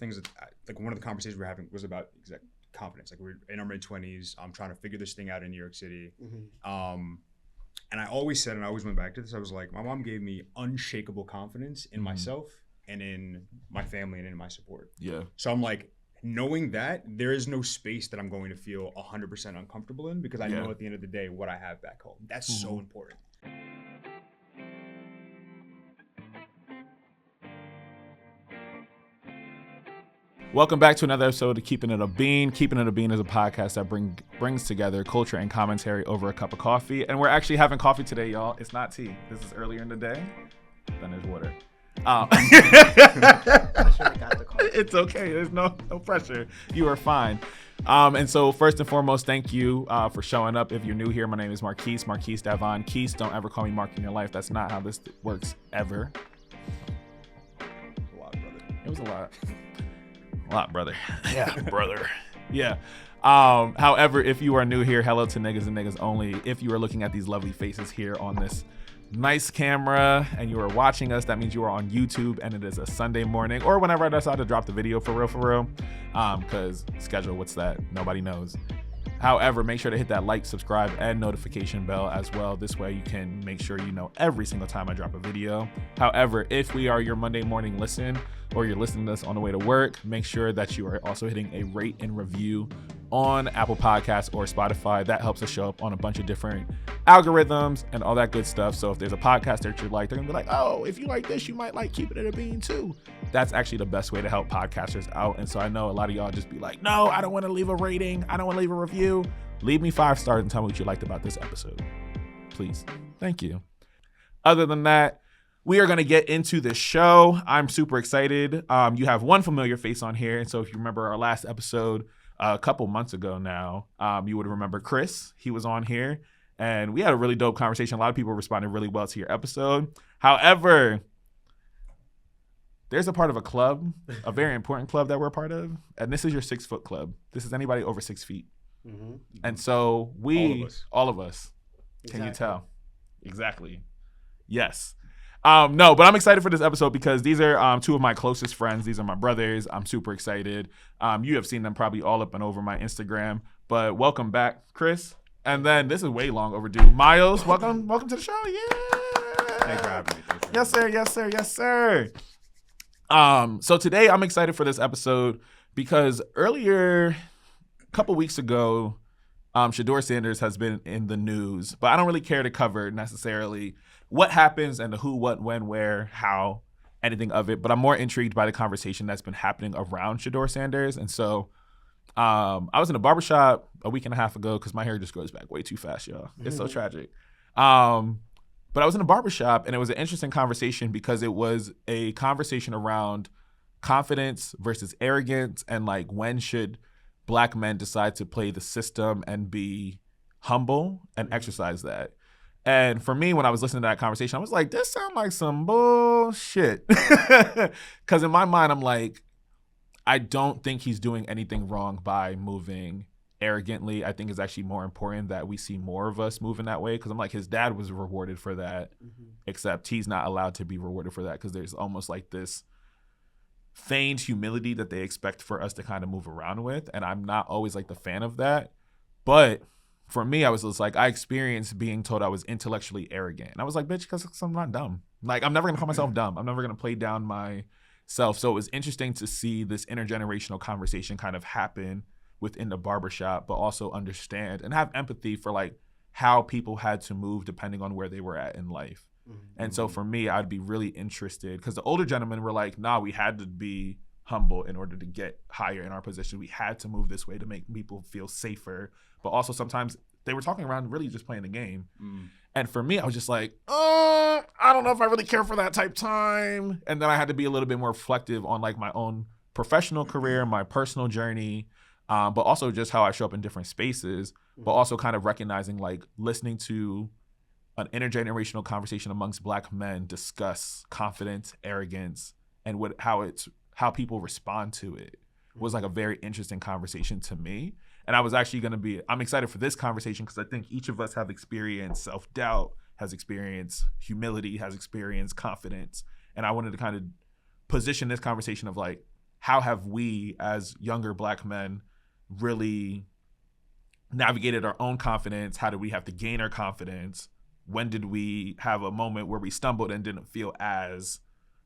things that, like one of the conversations we were having was about confidence. Like we're in our mid-20s. I'm trying to figure this thing out in New York City. And I always said, and I always went back to this, I was like, my mom gave me unshakable confidence in myself and in my family and in my support. Yeah. So I'm like, knowing that, there is no space that I'm going to feel 100% uncomfortable in, because I know at the end of the day what I have back home. That's so important. Welcome back to another episode of Keeping It a Bean. Keeping It a Bean is a podcast that brings together culture and commentary over a cup of coffee. And we're actually having coffee today, y'all. It's not tea. This is earlier in the day. Then there's water. I should have got the coffee. It's okay. There's no pressure. You are fine. And so first and foremost, thank you for showing up. If you're new here, my name is Marquise Davon. Keese, don't ever call me Mark in your life. That's not how this works ever. A lot, brother. It was a lot. A lot, brother. Yeah, brother. Yeah. However, if you are new here, hello to niggas and niggas only. If you are looking at these lovely faces here on this nice camera and you are watching us, that means you are on YouTube and it is a Sunday morning or whenever I decide to drop the video for real. Because schedule, what's that? Nobody knows. However, make sure to hit that like, subscribe, and notification bell as well. This way you can make sure you know every single time I drop a video. However, if we are your Monday morning listen or you're listening to this on the way to work, make sure that you are also hitting a rate and review on Apple Podcasts or Spotify. That helps us show up on a bunch of different algorithms and all that good stuff. So if there's a podcast that you like, they're gonna be like, oh, if you like this, you might like Keeping It a Bean too. That's actually the best way to help podcasters out. And so I know a lot of y'all just be like, no, I don't want to leave a rating. I don't want to leave a review. Leave me 5 stars and tell me what you liked about this episode. Please. Thank you. Other than that, we are going to get into the show. I'm super excited. You have one familiar face on here. And so if you remember our last episode a couple months ago now, you would remember Chris. He was on here and we had a really dope conversation. A lot of people responded really well to your episode. However, there's a part of a club, a very important club that we're a part of. And this is your 6 foot club. This is anybody over 6 feet. Mm-hmm. And so all of us. Can you tell? Exactly. Yes. No, but I'm excited for this episode because these are 2 of my closest friends. These are my brothers. I'm super excited. You have seen them probably all up and over my Instagram. But welcome back, Chris. And then this is way long overdue. Miles, welcome to the show. Yeah. Thanks for having me. Yes, sir. So today I'm excited for this episode because earlier, a couple weeks ago, Sheduer Sanders has been in the news, but I don't really care to cover necessarily what happens and the who, what, when, where, how, anything of it. But I'm more intrigued by the conversation that's been happening around Sheduer Sanders. And so I was in a barbershop a week and a half ago because my hair just grows back way too fast, y'all. It's so tragic. But I was in a barbershop and it was an interesting conversation because it was a conversation around confidence versus arrogance and like when should Black men decide to play the system and be humble and exercise that. And for me, when I was listening to that conversation, I was like, this sounds like some bullshit. Because in my mind, I'm like, I don't think he's doing anything wrong by moving arrogantly. I think it's actually more important that we see more of us moving that way. Because I'm like, his dad was rewarded for that, except he's not allowed to be rewarded for that because there's almost like this feigned humility that they expect for us to kind of move around with. And I'm not always like the fan of that. But for me, I was just like, I experienced being told I was intellectually arrogant. And I was like, bitch, because I'm not dumb. Like, I'm never going to call myself dumb. I'm never going to play down myself. So it was interesting to see this intergenerational conversation kind of happen within the barbershop, but also understand and have empathy for like how people had to move depending on where they were at in life. And so for me, I'd be really interested because the older gentlemen were like, nah, we had to be humble in order to get higher in our position. We had to move this way to make people feel safer. But also sometimes they were talking around really just playing the game. And for me, I was just like, I don't know if I really care for that type time. And then I had to be a little bit more reflective on like my own professional career, my personal journey, but also just how I show up in different spaces, but also kind of recognizing like listening to an intergenerational conversation amongst Black men discuss confidence, arrogance, and how people respond to it was like a very interesting conversation to me. And I was actually I'm excited for this conversation because I think each of us have experienced self-doubt, has experienced humility, has experienced confidence. And I wanted to kind of position this conversation of like, how have we as younger Black men really navigated our own confidence? How did we have to gain our confidence? When did we have a moment where we stumbled and didn't feel as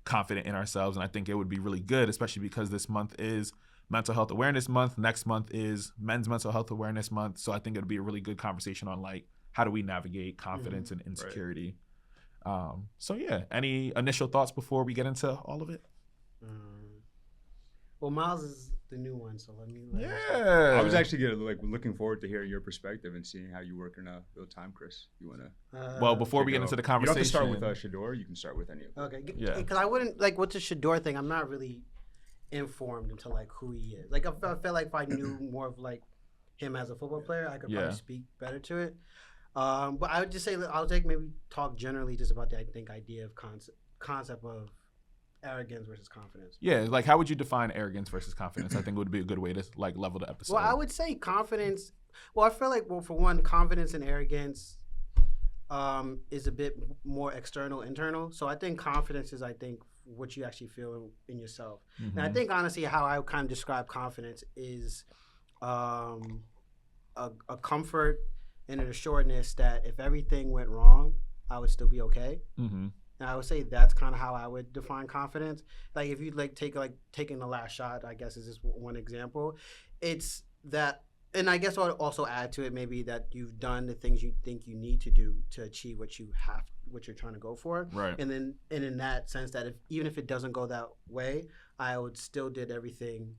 confident in ourselves? And I think it would be really good, especially because this month is Mental Health Awareness Month. Next month is Men's Mental Health Awareness Month. So I think it would be a really good conversation on like, how do we navigate confidence and insecurity? Right. So yeah, any initial thoughts before we get into all of it? Well, Miles is the new one, so let me. Yeah. I was actually looking forward to hearing your perspective and seeing how you work in real time, Chris. You want to? Well, before we get into the conversation, you don't have to start with Shedeur. You can start with any of them. Okay. Yeah. Because I wouldn't like with the Shedeur thing. I'm not really informed into like who he is. Like I felt like if I knew more of like him as a football player, I could probably speak better to it. But I would just say I'll maybe talk generally just about the idea of concept of arrogance versus confidence. Yeah, like how would you define arrogance versus confidence? I think would be a good way to like level the episode. Well, I would say confidence. Well, I feel like for one, confidence and arrogance is a bit more external, internal. So I think confidence is what you actually feel in yourself. Mm-hmm. And I think honestly, how I would kind of describe confidence is a comfort and an assuredness that if everything went wrong, I would still be okay. Mm-hmm. And I would say that's kind of how I would define confidence. Like if you taking the last shot, I guess is just one example. It's that, and I guess I'll also add to it maybe that you've done the things you think you need to do to achieve what you're trying to go for. Right. And in that sense that even if it doesn't go that way, I would still did everything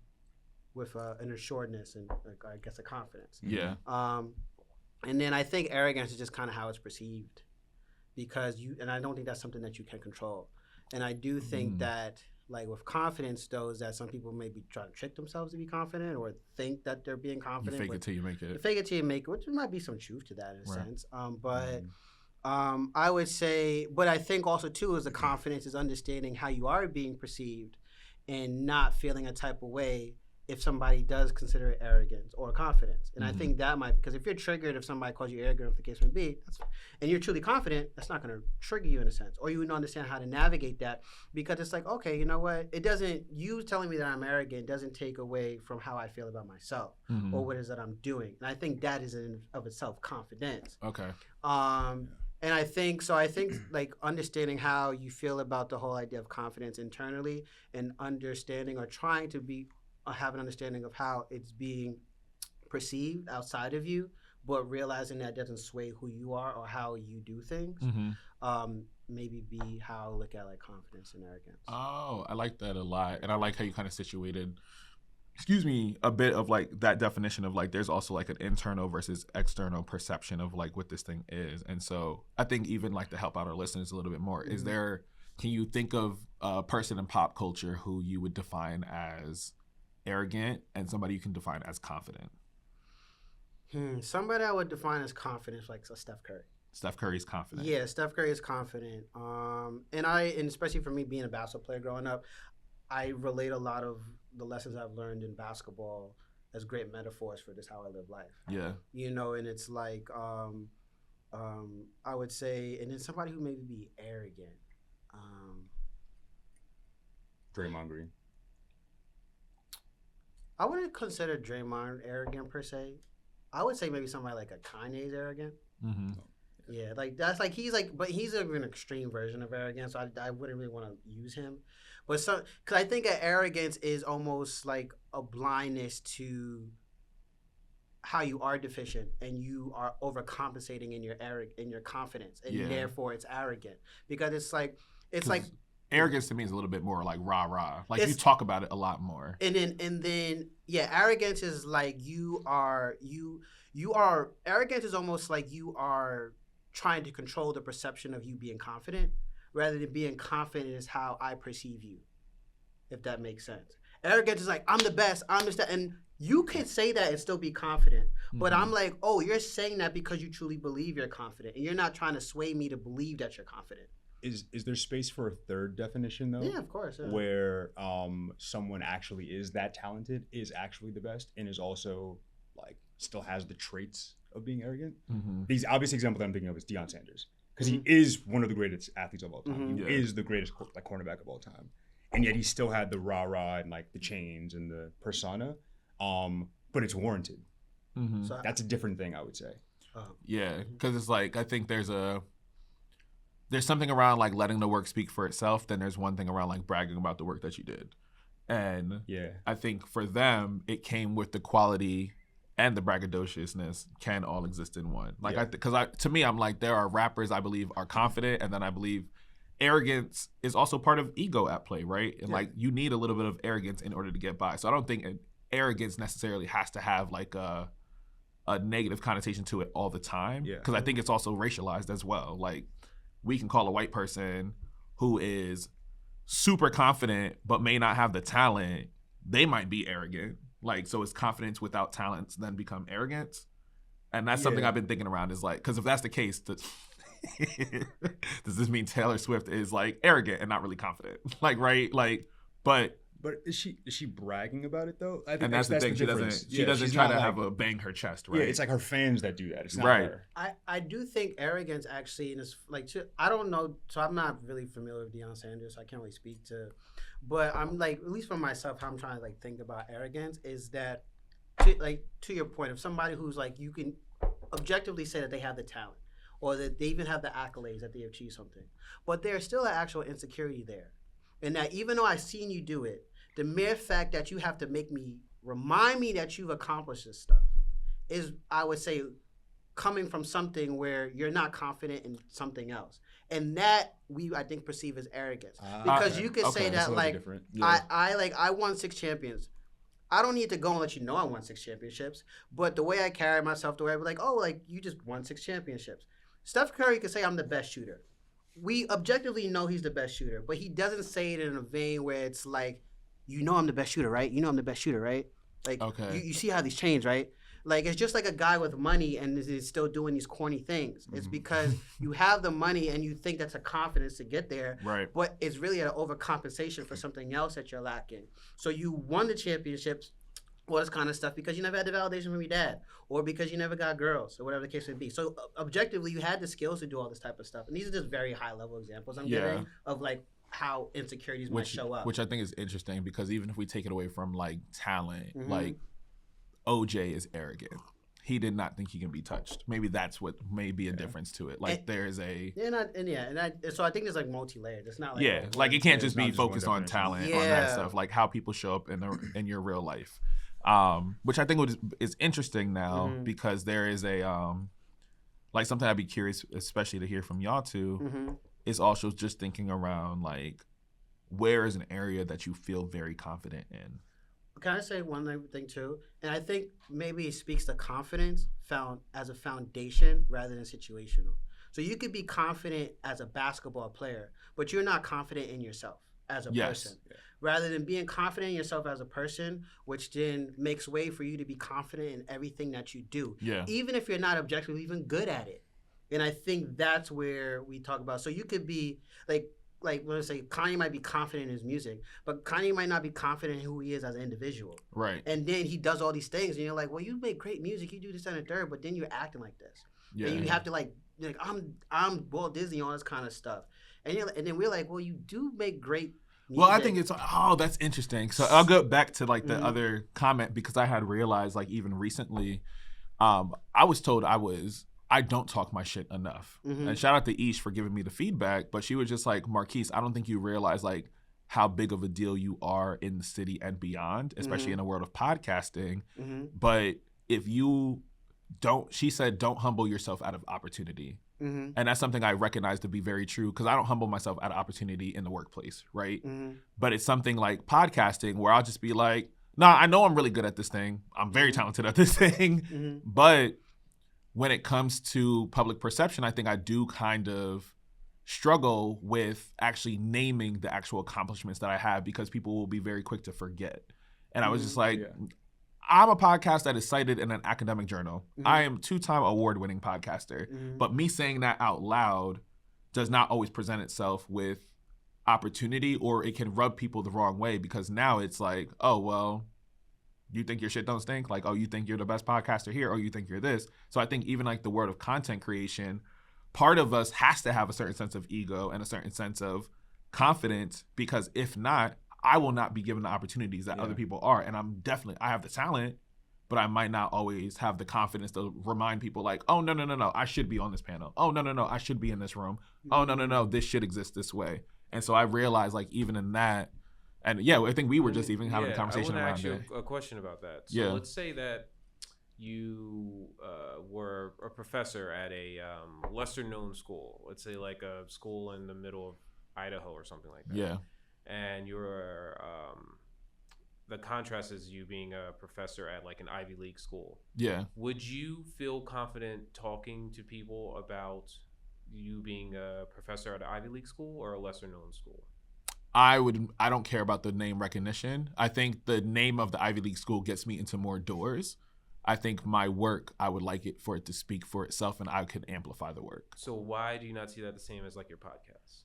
with an assuredness and I guess a confidence. Yeah. And then I think arrogance is just kind of how it's perceived. Because and I don't think that's something that you can control. And I do think that, like with confidence, though, is that some people maybe try to trick themselves to be confident or think that they're being confident. You fake it till you make it. Fake it till you make it, which might be some truth to that in a sense. I would say, but I think also, too, is the confidence is understanding how you are being perceived and not feeling a type of way if somebody does consider it arrogance or confidence. And I think that might, because if you're triggered, if somebody calls you arrogant, if the case may be, and you're truly confident, that's not going to trigger you in a sense. Or you wouldn't understand how to navigate that because it's like, okay, you know what? You telling me that I'm arrogant doesn't take away from how I feel about myself or what it is that I'm doing. And I think that is in of itself confidence. Okay. And I think like understanding how you feel about the whole idea of confidence internally and understanding or trying to have an understanding of how it's being perceived outside of you, but realizing that doesn't sway who you are or how you do things. Maybe be how I look at like confidence and arrogance. Oh, I like that a lot. And I like how you kind of situated, a bit of like that definition of like there's also like an internal versus external perception of like what this thing is. And so I think even like to help out our listeners a little bit more, can you think of a person in pop culture who you would define as arrogant and somebody you can define as confident? Somebody I would define as confident, like Steph Curry. Steph Curry's confident. Yeah, Steph Curry is confident. And especially for me being a basketball player growing up, I relate a lot of the lessons I've learned in basketball as great metaphors for just how I live life. Yeah. And it's like, I would say, and then somebody who maybe be arrogant. Draymond Green. I wouldn't consider Draymond arrogant per se. I would say maybe somebody like a Kanye's arrogant. Mm-hmm. Yeah, like that's like but he's an extreme version of arrogance. So I wouldn't really want to use him. But because I think arrogance is almost like a blindness to how you are deficient and you are overcompensating in your confidence, and therefore it's arrogant because it's like arrogance to me is a little bit more like rah-rah. Like you talk about it a lot more. And then arrogance is like arrogance is almost like you are trying to control the perception of you being confident rather than being confident is how I perceive you, if that makes sense. Arrogance is like, I'm the best, I'm the and you can say that and still be confident. But I'm like, oh, you're saying that because you truly believe you're confident and you're not trying to sway me to believe that you're confident. Is there space for a third definition though? Yeah, of course. Yeah. Where someone actually is that talented, is actually the best, and is also like still has the traits of being arrogant. The obvious example that I'm thinking of is Deion Sanders, because he is one of the greatest athletes of all time. He is the greatest cornerback of all time, and yet he still had the rah-rah and like the chains and the persona. But it's warranted. Mm-hmm. So That's a different thing, I would say. Yeah, because it's like I think there's something around like letting the work speak for itself. Then there's one thing around like bragging about the work that you did, and I think for them it came with the quality and the braggadociousness can all exist in one. Like to me, I'm like there are rappers I believe are confident, and then I believe arrogance is also part of ego at play, right? And like you need a little bit of arrogance in order to get by. So I don't think arrogance necessarily has to have like a negative connotation to it all the time, because I think it's also racialized as well. Like we can call a white person who is super confident but may not have the talent, they might be arrogant. Like, so is confidence without talent then become arrogance? And that's something I've been thinking around is like, because if that's the case, does this mean Taylor Swift is like arrogant and not really confident? Like, right? Like, but is she bragging about it though? I think and that's the thing. She doesn't try to have a bang her chest, right? Yeah, it's like her fans that do that. It's not her. I do think arrogance actually, and it's like I don't know, so I'm not really familiar with Deion Sanders, so I can't really speak to. But I'm like, at least for myself, how I'm trying to like think about arrogance is that, to your point, of somebody who's like you can objectively say that they have the talent, or that they even have the accolades that they achieved something, but there's still an actual insecurity there, and that even though I've seen you do it. The mere fact that you have to remind me that you've accomplished this stuff is, I would say, coming from something where you're not confident in something else. And that I think perceive as arrogance. Because you could say that like, I won 6 champions. I don't need to go and let you know I won 6 championships, but the way I carry myself, the way I be like, oh, like you just won 6 championships. Steph Curry could say I'm the best shooter. We objectively know he's the best shooter, but he doesn't say it in a vein where it's like, you know I'm the best shooter, right? You know I'm the best shooter, right? Like, you see how these change, right? Like, it's just like a guy with money and is still doing these corny things. It's because you have the money and you think that's a confidence to get there, right? But it's really an overcompensation for something else that you're lacking. So you won the championships, all this kind of stuff, because you never had the validation from your dad, or because you never got girls, or whatever the case may be. So objectively, you had the skills to do all this type of stuff. And these are just very high-level examples I'm giving of, like, how insecurities might show up. Which I think is interesting because even if we take it away from like talent, like OJ is arrogant. He did not think he can be touched. Maybe that's what may be a difference to it. Like there's a so I think there's like multi-layered. It's not like like it can't just be focused on talent on that stuff. Like how people show up in your real life, which I think is interesting now because there is a like something I'd be curious, especially to hear from y'all too. Is also just thinking around like where is an area that you feel very confident in. Can I say one thing too? And I think maybe it speaks to confidence found as a foundation rather than situational. So you could be confident as a basketball player, but you're not confident in yourself as a person. Rather than being confident in yourself as a person, which then makes way for you to be confident in everything that you do. Even if you're not objectively even good at it. And I think that's where we talk about. So you could be like let's say Kanye might be confident in his music, but Kanye might not be confident in who he is as an individual. Right. And then he does all these things, and you're like, well, you make great music, you do this and the third, but then you're acting like this. And you have to like I'm Walt Disney, all this kind of stuff. And then we're like, well, you do make great music. Well, I think it's that's interesting. So I'll go back to like the other comment because I had realized like even recently, I was told I don't talk my shit enough. And shout out to Ish for giving me the feedback, but she was just like, Marquise, I don't think you realize like how big of a deal you are in the city and beyond, especially in the world of podcasting. But if you she said, don't humble yourself out of opportunity. And that's something I recognize to be very true because I don't humble myself out of opportunity in the workplace, right? But it's something like podcasting where I'll just be like, nah, I know I'm really good at this thing. I'm very talented at this thing, but when it comes to public perception, I think I do kind of struggle with actually naming the actual accomplishments that I have because people will be very quick to forget. And I was just like, I'm a podcast that is cited in an academic journal. I am 2-time award-winning podcaster. But me saying that out loud does not always present itself with opportunity, or it can rub people the wrong way because now it's like, oh, well, you think your shit don't stink? Like, oh, you think you're the best podcaster here? Or you think you're this? So I think even like the word of content creation, part of us has to have a certain sense of ego and a certain sense of confidence because if not, I will not be given the opportunities that other people are. And I have the talent, but I might not always have the confidence to remind people like, oh, no, I should be on this panel. Oh, no, I should be in this room. Oh, no, this should exist this way. And so I realized like even in that, and I think we were just even having a conversation around it. I want to ask you a question about that. So let's say that you were a professor at a lesser known school. Let's say like a school in the middle of Idaho or something like that. Yeah. And you're the contrast is you being a professor at like an Ivy League school. Yeah. Would you feel confident talking to people about you being a professor at an Ivy League school or a lesser known school? I don't care about the name recognition. I think the name of the Ivy League school gets me into more doors. I think my work, I would like it for it to speak for itself and I could amplify the work. So why do you not see that the same as like your podcast?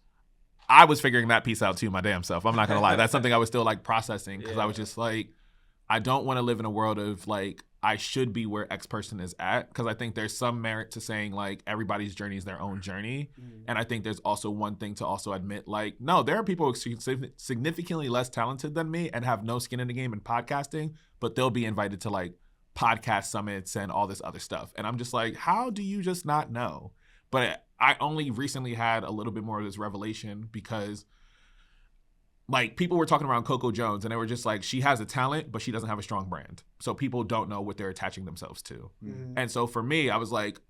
I was figuring that piece out too, my damn self. I'm not going to lie. That's something I was still like processing because I was just like, I don't want to live in a world of like, I should be where X person is at. Because I think there's some merit to saying like everybody's journey is their own journey. And I think there's also one thing to also admit like, no, there are people significantly less talented than me and have no skin in the game in podcasting, but they'll be invited to like podcast summits and all this other stuff. And I'm just like, how do you just not know? But I only recently had a little bit more of this revelation because like people were talking around Coco Jones and they were just like, she has a talent, but she doesn't have a strong brand. So people don't know what they're attaching themselves to. And so for me, I was like,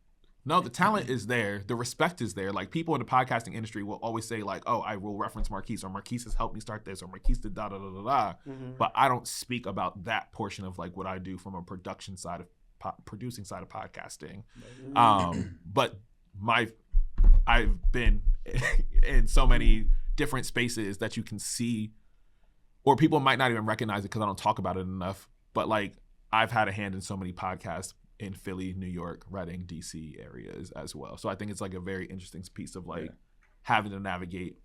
no, the talent is there. The respect is there. Like people in the podcasting industry will always say like, oh, I will reference Marquise or Marquise has helped me start this or Marquise did da-da-da-da-da. But I don't speak about that portion of like what I do from a production side of producing side of podcasting. But I've been in so many different spaces that you can see, or people might not even recognize it because I don't talk about it enough. But like I've had a hand in so many podcasts in Philly, New York, Reading, DC areas as well. So I think it's like a very interesting piece of like having to navigate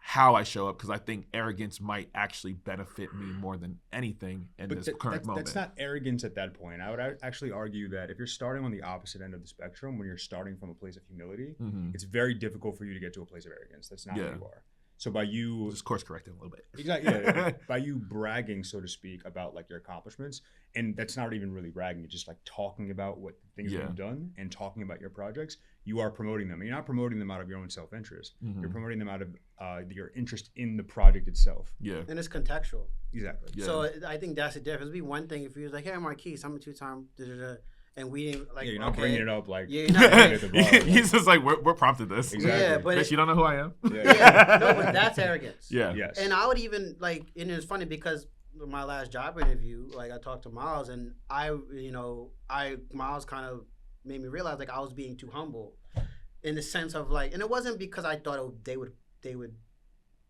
how I show up because I think arrogance might actually benefit me more than anything in this current moment. That's not arrogance at that point. I would actually argue that if you're starting on the opposite end of the spectrum, when you're starting from a place of humility, it's very difficult for you to get to a place of arrogance. That's not who you are. So by you just course correcting a little bit. Exactly. By you bragging, so to speak, about like your accomplishments, and that's not even really bragging, it's just like talking about what things you've done and talking about your projects, you are promoting them. And you're not promoting them out of your own self-interest. You're promoting them out of your interest in the project itself. Yeah. And it's contextual. Exactly. Yeah. So I think that's the difference. It'd be one thing if you was like, hey, Marquise, I'm a two-time and we didn't like. Yeah, you're not bringing it up like. Yeah, you're not bringing it up. He's just like, we're prompted this. Exactly. Yeah, but Bitch, you don't know who I am. No, but that's arrogance. Yeah. Yes. And I would even like, and it's funny because my last job interview, like I talked to Miles, and Miles kind of made me realize like I was being too humble, in the sense of like, and it wasn't because I thought they would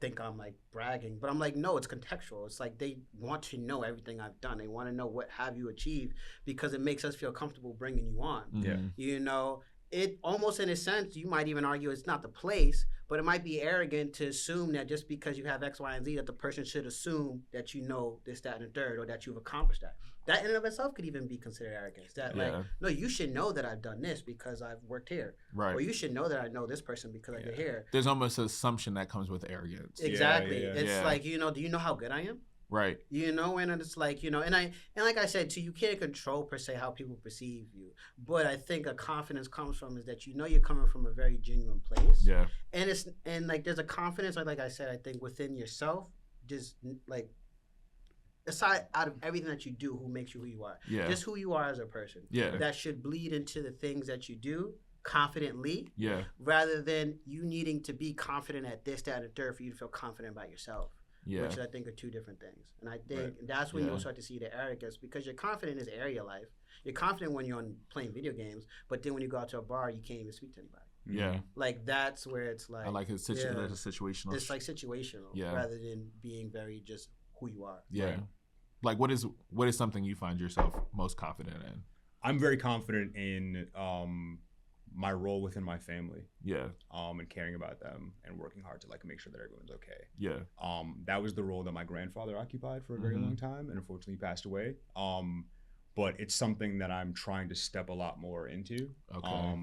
think I'm like bragging, but I'm like, no, it's contextual. It's like they want to know everything I've done. They want to know what have you achieved because it makes us feel comfortable bringing you on. Yeah. It almost in a sense, you might even argue it's not the place, but it might be arrogant to assume that just because you have X, Y, and Z, that the person should assume that you know this, that, and the third, or that you've accomplished that. That in and of itself could even be considered arrogance. That like, no, you should know that I've done this because I've worked here. Right. Or you should know that I know this person because I did here. There's almost an assumption that comes with arrogance. Exactly. It's like, do you know how good I am? Right. And it's like, and like I said too, you can't control per se how people perceive you. But I think a confidence comes from is that you're coming from a very genuine place. Yeah. And like there's a confidence, like I said, I think within yourself, just like aside out of everything that you do, who makes you who you are. Yeah. Just who you are as a person. Yeah. That should bleed into the things that you do confidently. Yeah. Rather than you needing to be confident at this, that, and the third for you to feel confident about yourself. Yeah. Which I think are two different things. And I think that's when you'll start to see the arrogance because you're confident in this area of life. You're confident when you're playing video games, but then when you go out to a bar, you can't even speak to anybody. Yeah. Like that's where it's like. I like it's situational. It's like situational rather than being very just who you are. Yeah. Right. Like what is something you find yourself most confident in? I'm very confident in my role within my family. Yeah. And caring about them and working hard to like make sure that everyone's okay. Yeah. That was the role that my grandfather occupied for a very long time and unfortunately passed away. But it's something that I'm trying to step a lot more into. Okay.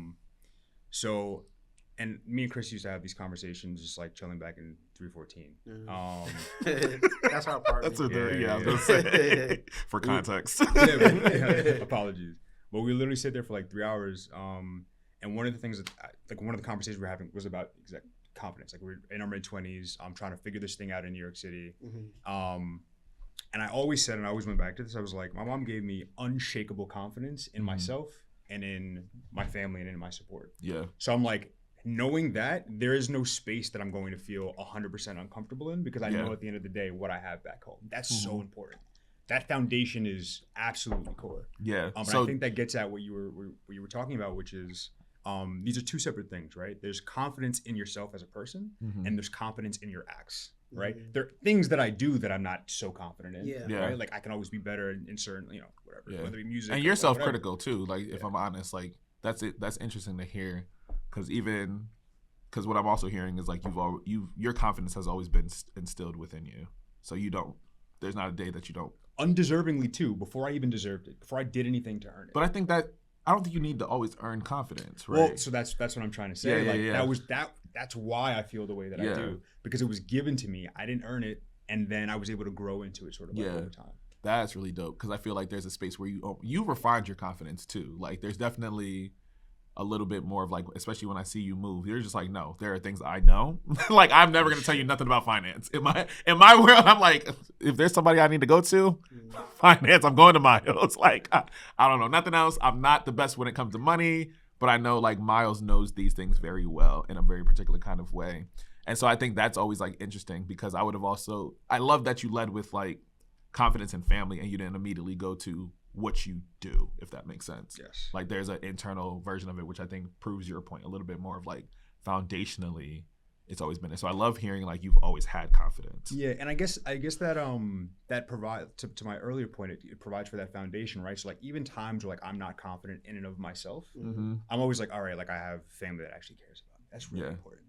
So, and me and Chris used to have these conversations just like chilling back in 314. That's our apartment. That's I was gonna say for context. Apologies. But we literally sit there for like 3 hours. And one of the things that one of the conversations we're having was about confidence. Like we're in our mid-20s. I'm trying to figure this thing out in New York City. And I always said, and I always went back to this, I was like, my mom gave me unshakable confidence in myself and in my family and in my support. Yeah. So I'm like, knowing that, there is no space that I'm going to feel 100% uncomfortable in, because I know at the end of the day what I have back home. That's so important. That foundation is absolutely core. Yeah. So I think that gets at what you were talking about, which is these are two separate things, right? There's confidence in yourself as a person, and there's confidence in your acts. Right, there are things that I do that I'm not so confident in. Right, like I can always be better in certain, whatever, whether it be music. And you're self-critical too. Like if I'm honest, like that's it. That's interesting to hear, because what I'm also hearing is like your confidence has always been instilled within you. So there's not a day that you don't. Undeservingly too. Before I even deserved it. Before I did anything to earn it. But I don't think you need to always earn confidence, right? Well, so that's what I'm trying to say. That's why I feel the way that I do, because it was given to me. I didn't earn it, and then I was able to grow into it sort of over time. That's really dope, because I feel like there's a space where you refined your confidence too. Like there's definitely a little bit more of like, especially when I see you move, you're just like, no, there are things I know. Like I'm never gonna tell you nothing about finance. In my world, I'm like, if there's somebody I need to go to, finance, I'm going to Miles. Like I don't know nothing else. I'm not the best when it comes to money, but I know like Miles knows these things very well in a very particular kind of way. And so I think that's always like interesting, because I love that you led with like confidence in family and you didn't immediately go to what you do, if that makes sense. Yes. Like there's an internal version of it, which I think proves your point a little bit more of like foundationally it's always been there. So I love hearing like you've always had confidence. Yeah, and I guess that provides to my earlier point, it provides for that foundation, right? So like even times where like I'm not confident in and of myself, I'm always like, all right, like I have family that actually cares about me. That's really important.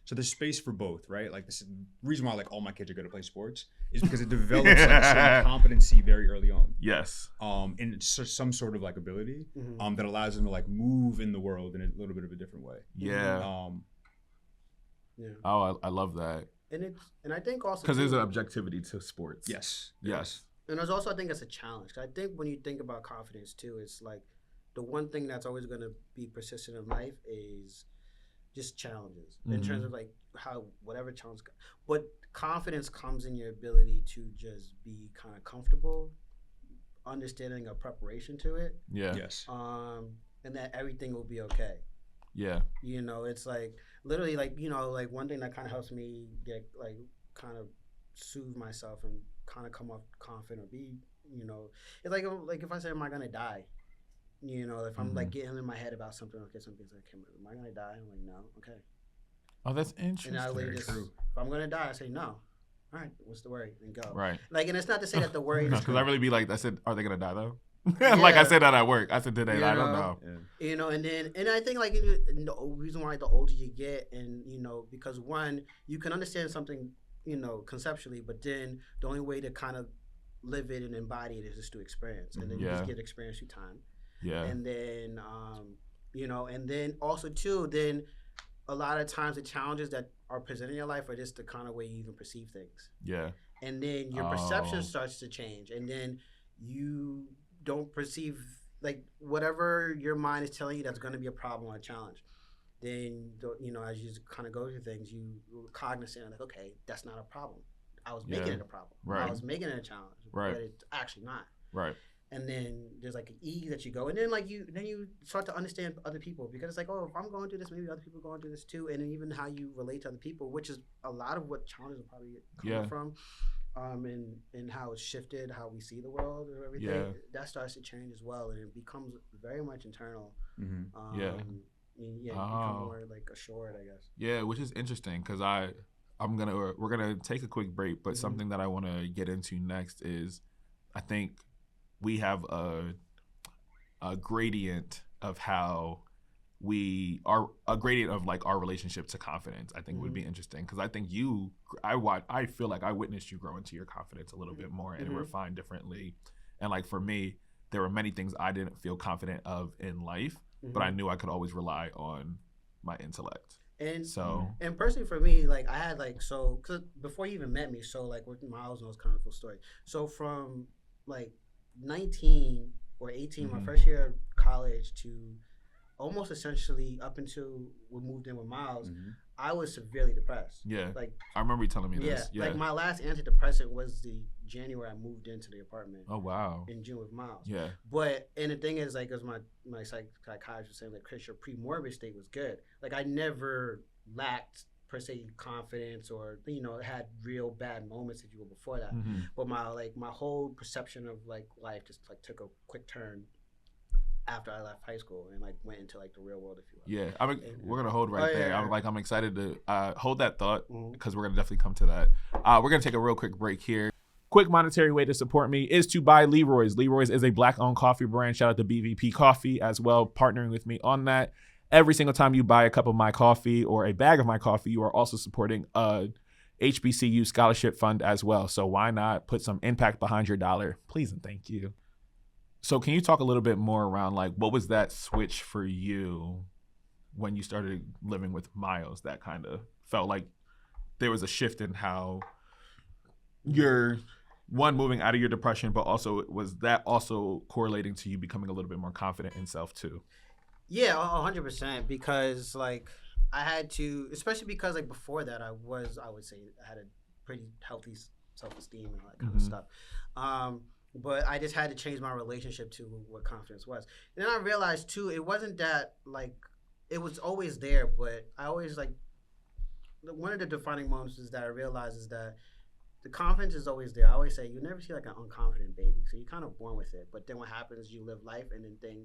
So there's space for both, right? Like this is the reason why like all my kids are good to play sports is because it develops like a certain competency very early on. Yes. And some sort of like ability that allows them to like move in the world in a little bit of a different way. Yeah. Yeah. Oh, I love that. And I think also because there's an objectivity to sports. Yes. And there's also, I think, it's a challenge. I think when you think about confidence too, it's like the one thing that's always going to be persistent in life is just challenges in terms of like how whatever challenge. But confidence comes in your ability to just be kind of comfortable, understanding a preparation to it. Yeah. Yes. And that everything will be okay. Yeah. It's like literally like, like one thing that kind of helps me get like kind of soothe myself and kind of come off confident or be, it's like if I say, am I going to die? If I'm like getting in my head about something, okay, something's like, am I going to die? I'm like, no. Okay. Oh, that's interesting. And I if I'm going to die, I say, no. All right. What's the worry? And go. Right. Like, and it's not to say that the worry is because I really be like, I said, are they going to die though? Like I said that at work. I said, did they? I don't know. Yeah. And I think like the reason why the older you get, and because one, you can understand something, conceptually, but then the only way to kind of live it and embody it is just to experience, and then you just get experience through time. Yeah. And then and then also too, then a lot of times the challenges that are presented in your life are just the kind of way you even perceive things. Yeah. And then your perception starts to change, and then you don't perceive like whatever your mind is telling you that's going to be a problem or a challenge. Then as you kind of go through things, you're cognizant like, okay, that's not a problem. I was making it a problem. Right. I was making it a challenge. Right. But it's actually not. Right. And then there's like an ease that you go, and then like you start to understand other people, because it's like, oh, if I'm going through this, maybe other people are going through this too, and then even how you relate to other people, which is a lot of what challenges are probably coming from. And how it's shifted, how we see the world and everything, that starts to change as well, and it becomes very much internal. You become more like assured, I guess. Yeah, which is interesting, because we're gonna take a quick break, but something that I want to get into next is, I think we have a gradient of how we are a gradient of like our relationship to confidence. I think would be interesting, because I think I feel like I witnessed you grow into your confidence a little bit more and refine differently. And like for me, there were many things I didn't feel confident of in life, but I knew I could always rely on my intellect. And personally for me, like I had like cause before you even met me, so like with Miles knows kind of full story. So from like 19 or 18, my first year of college to almost essentially up until we moved in with Miles, I was severely depressed. Yeah. Like I remember you telling me this. Yeah. Like my last antidepressant was the January I moved into the apartment. Oh wow. In June with Miles. Yeah. But and the thing is, like, as my psychiatrist was saying, like, Chris, your pre-morbid state was good. Like I never lacked per se confidence or had real bad moments if you will before that. But my whole perception of like life just like took a quick turn after I left high school and like went into like the real world, if you will. Yeah, we're gonna hold there. Yeah. I'm excited to hold that thought because we're gonna definitely come to that. We're gonna take a real quick break here. Quick monetary way to support me is to buy Leroy's. Leroy's is a Black-owned coffee brand. Shout out to BVP Coffee as well, partnering with me on that. Every single time you buy a cup of my coffee or a bag of my coffee, you are also supporting a HBCU scholarship fund as well. So why not put some impact behind your dollar? Please and thank you. So can you talk a little bit more around like what was that switch for you when you started living with Miles that kind of felt like there was a shift in how you're moving out of your depression, but also was that also correlating to you becoming a little bit more confident in self too? Yeah, 100%, because like I had to, especially because like before that I would say I had a pretty healthy self-esteem and all that kind of stuff. But I just had to change my relationship to what confidence was. And then I realized too, it wasn't that like, it was always there, but I always like, one of the defining moments is that I realized is that the confidence is always there. I always say, you never see like an unconfident baby. So you're kind of born with it. But then what happens is you live life and then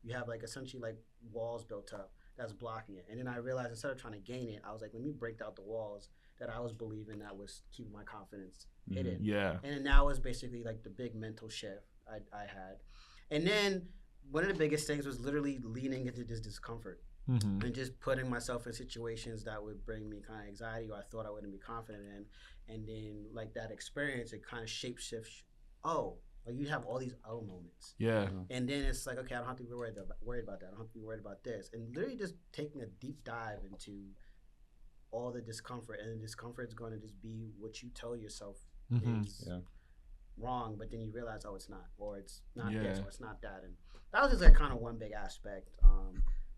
you have like essentially like walls built up that's blocking it. And then I realized instead of trying to gain it, I was like, let me break out the walls that I was believing that was keeping my confidence hidden. Yeah. And then that was basically like the big mental shift I had. And then one of the biggest things was literally leaning into this discomfort and just putting myself in situations that would bring me kind of anxiety or I thought I wouldn't be confident in. And then like that experience, it kind of shapeshifts. Oh, like you have all these oh moments. Yeah. And then it's like, okay, I don't have to be worried about that. I don't have to be worried about this. And literally just taking a deep dive into all the discomfort, and the discomfort is going to just be what you tell yourself is wrong, but then you realize, oh, it's not, or it's not this, or it's not that. And that was just like kind of one big aspect.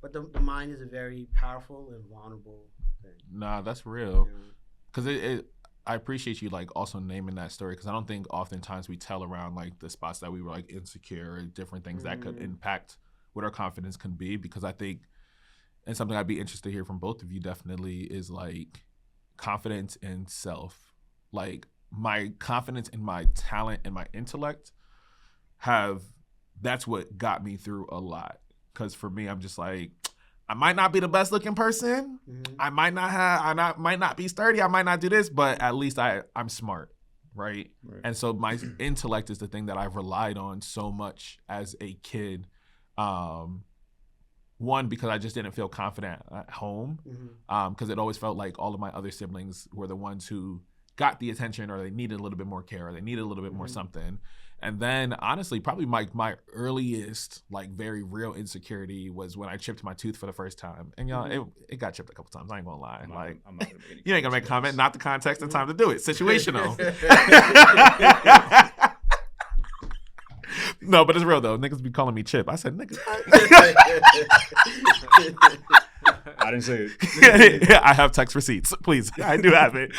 But the mind is a very powerful and vulnerable thing. Nah, that's real. Because I appreciate you like also naming that story, because I don't think oftentimes we tell around like the spots that we were like insecure or different things that could impact what our confidence can be. Because I think, and something I'd be interested to hear from both of you definitely is like confidence in self. Like my confidence in my talent and my intellect that's what got me through a lot. Because for me, I'm just like, I might not be the best looking person. I might not be sturdy. I might not do this, but at least I'm smart, right? And so my intellect is the thing that I've relied on so much as a kid. One, because I just didn't feel confident at home, because it always felt like all of my other siblings were the ones who got the attention, or they needed a little bit more care, or they needed a little bit more something. And then honestly, probably my earliest like very real insecurity was when I chipped my tooth for the first time. And y'all, it got chipped a couple times. I ain't gonna lie. I'm not gonna you ain't gonna make a comment. Not the context and time to do it. Situational. No, but it's real though. Niggas be calling me Chip. I said niggas. I didn't say it. I have text receipts. Please, I do have it.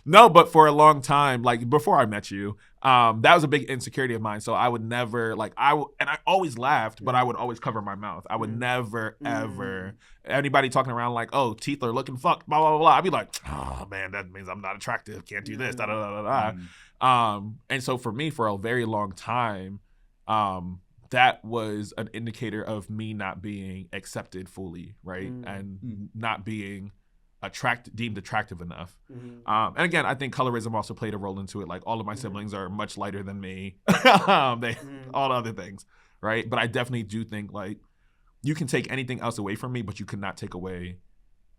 No, but for a long time, like before I met you, that was a big insecurity of mine. So I would never and I always laughed, but I would always cover my mouth. I would never, ever, anybody talking around like, oh, teeth are looking fucked, blah, blah, blah. I'd be like, oh man, that means I'm not attractive. Can't do this, da, da, da, da, da. And so for me, for a very long time, that was an indicator of me not being accepted fully, right? And not being deemed attractive enough. And again, I think colorism also played a role into it. Like all of my siblings are much lighter than me. All the other things, right? But I definitely do think like you can take anything else away from me, but you could not take away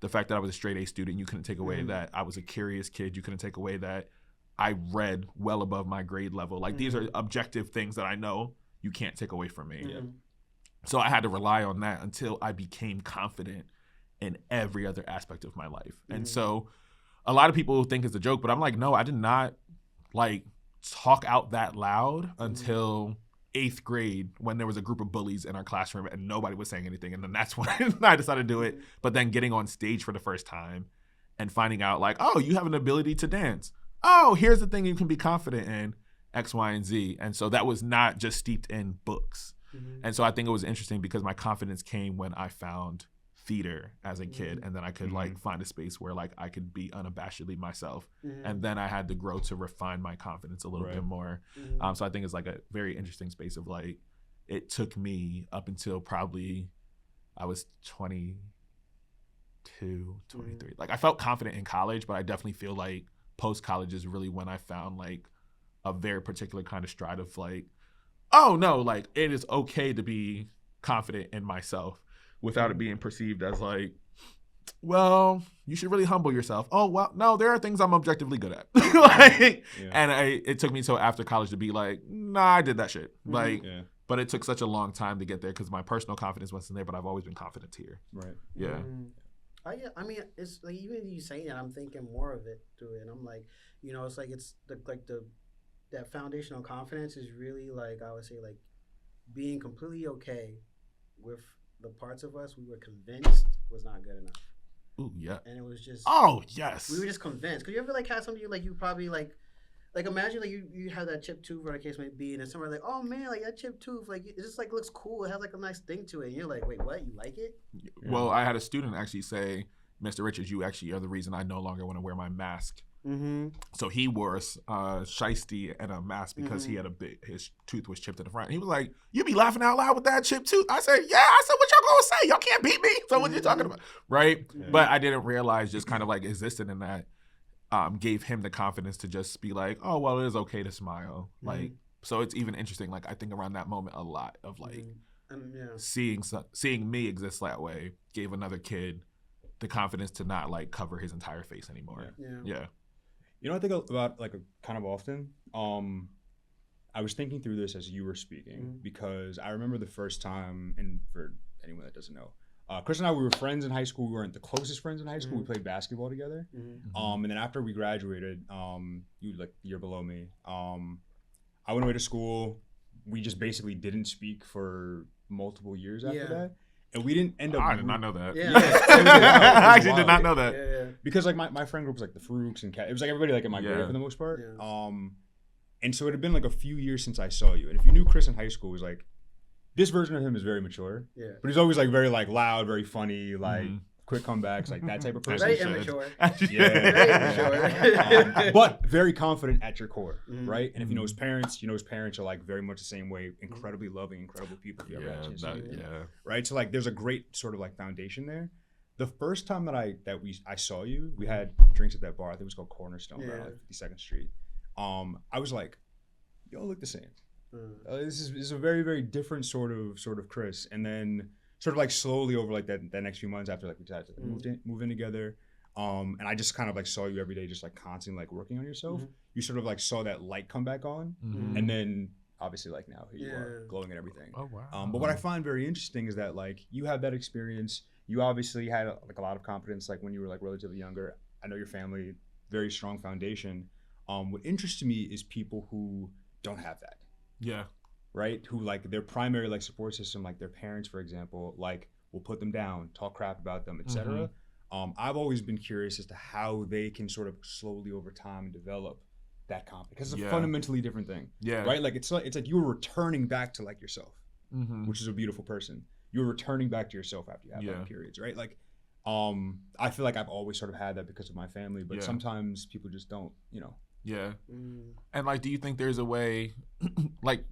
the fact that I was a straight A student. You couldn't take away that I was a curious kid. You couldn't take away that I read well above my grade level. Like these are objective things that I know you can't take away from me. So I had to rely on that until I became confident in every other aspect of my life. And so a lot of people think it's a joke, but I'm like, no, I did not like talk out that loud until 8th grade when there was a group of bullies in our classroom and nobody was saying anything. And then that's when I decided to do it. But then getting on stage for the first time and finding out like, oh, you have an ability to dance. Oh, here's the thing you can be confident in, X, Y, and Z. And so that was not just steeped in books. And so I think it was interesting because my confidence came when I found theater as a kid, and then I could like find a space where like I could be unabashedly myself, and then I had to grow to refine my confidence a little bit more. So I think it's like a very interesting space of like, it took me up until probably I was 22, 23. Like I felt confident in college, but I definitely feel like post college is really when I found like a very particular kind of stride of like, oh no, like it is okay to be confident in myself without it being perceived as like, well, you should really humble yourself. Oh, well, no, there are things I'm objectively good at. And it took me till after college to be like, nah, I did that shit. Like, but it took such a long time to get there because my personal confidence wasn't there, but I've always been confident here. Right. Yeah. I mean, it's like even you saying that, I'm thinking more of it through it. And I'm like, you know, it's like it's that foundational confidence is really like, I would say like being completely okay with the parts of us we were convinced was not good enough. Ooh, yeah. And it was just, oh yes, we were just convinced. Cause you ever like had something like you probably like imagine like you have that chipped tooth or the case may be, and then somebody like, oh man, like that chipped tooth, like it just like looks cool. It has like a nice thing to it. And you're like, wait, what? You like it? Well, I had a student actually say, Mr. Richards, you actually are the reason I no longer want to wear my mask. So he wore a shiesty and a mask because he had his tooth was chipped in the front. And he was like, you be laughing out loud with that chipped tooth? I said, yeah. I said, what y'all gonna say? Y'all can't beat me. So what you talking about? Right? But I didn't realize just kind of like existing in that gave him the confidence to just be like, oh, well, it is okay to smile. Like, so it's even interesting. Like, I think around that moment a lot of like seeing me exist that way gave another kid the confidence to not like cover his entire face anymore. Yeah. You know, I think about like kind of often. I was thinking through this as you were speaking because I remember the first time, and for anyone that doesn't know, Chris and I, we were friends in high school. We weren't the closest friends in high school. We played basketball together. And then after we graduated, you like the year below me. I went away to school. We just basically didn't speak for multiple years after that. And we didn't end up. I did not know that. Yeah. I actually did not know that. Because like my friend group was like the Frooks and Cat. It was like everybody like in my grade for the most part. And so it had been like a few years since I saw you. And if you knew Chris in high school, it was like this version of him is very mature. But he's always like very like loud, very funny, like quick comebacks, like that type of person. Very immature. But very confident at your core, right? And if you know his parents, are like very much the same way, incredibly loving, incredible people. If you ever had a chance to see them, right? So like, there's a great sort of like foundation there. The first time that I saw you, we had drinks at that bar. I think it was called Cornerstone, right, like 52nd Street. I was like, y'all look the same. This is a very, very different sort of Chris. And then sort of like slowly over like that next few months after like we decided to move in together, and I just kind of like saw you every day, just like constantly like working on yourself. You sort of like saw that light come back on, and then obviously like now here you are glowing and everything. Oh wow! But what I find very interesting is that like you have that experience. You obviously had like a lot of confidence like when you were like relatively younger. I know your family, very strong foundation. What interests me is people who don't have that. Yeah. Right? Who like their primary like support system, like their parents, for example, like will put them down, talk crap about them, etc. I've always been curious as to how they can sort of slowly over time develop that confidence, because it's a fundamentally different thing. Right? Like it's like you're returning back to like yourself, which is a beautiful person. You're returning back to yourself after you have like periods, right? Like I feel like I've always sort of had that because of my family, but sometimes people just don't, And like, do you think there's a way like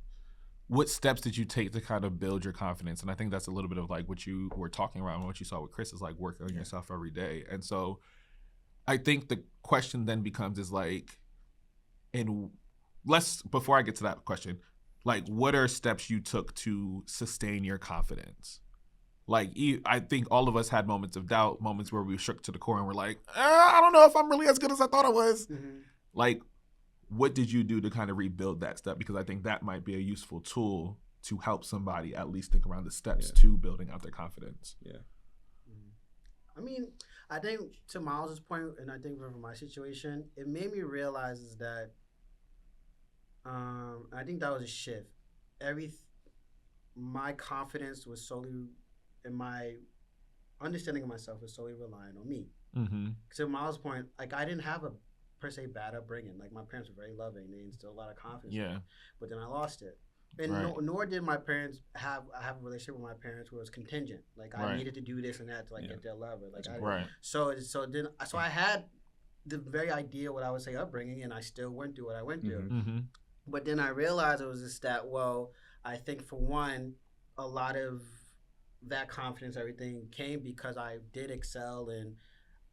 what steps did you take to kind of build your confidence? And I think that's a little bit of like what you were talking about and what you saw with Chris is like working on yourself every day. And so I think the question then becomes is like, before I get to that question, like what are steps you took to sustain your confidence? Like, I think all of us had moments of doubt, moments where we shook to the core and we're like, I don't know if I'm really as good as I thought I was. Like, what did you do to kind of rebuild that step? Because I think that might be a useful tool to help somebody at least think around the steps to building out their confidence. I mean, I think to Miles's point, and I think from my situation, it made me realize is that I think that was a shift. My confidence was solely, and my understanding of myself was solely relying on me. Mm-hmm. To Miles' point, like I didn't have a per se bad upbringing. Like my parents were very loving; they instilled a lot of confidence. Yeah. But then I lost it, and nor did my parents have a relationship with my parents where it was contingent. Like I needed to do this and that to like get their love. Or, like So I had the very idea what I would say upbringing, and I still went through what I went through. Mm-hmm. But then I realized it was just that. Well, I think for one, a lot of that confidence, everything came because I did excel and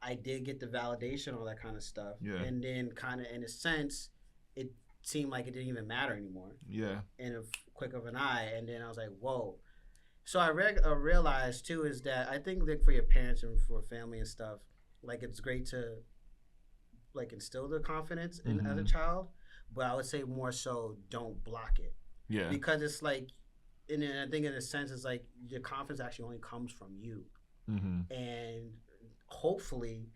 I did get the validation, all that kind of stuff. Yeah. And then kind of in a sense, it seemed like it didn't even matter anymore. Yeah. In a quick of an eye. And then I was like, whoa. So I realized too is that I think like for your parents and for family and stuff, like it's great to like instill the confidence in as a child, but I would say more so don't block it. Yeah. Because it's like, and I think in a sense, it's like your confidence actually only comes from you, and hopefully,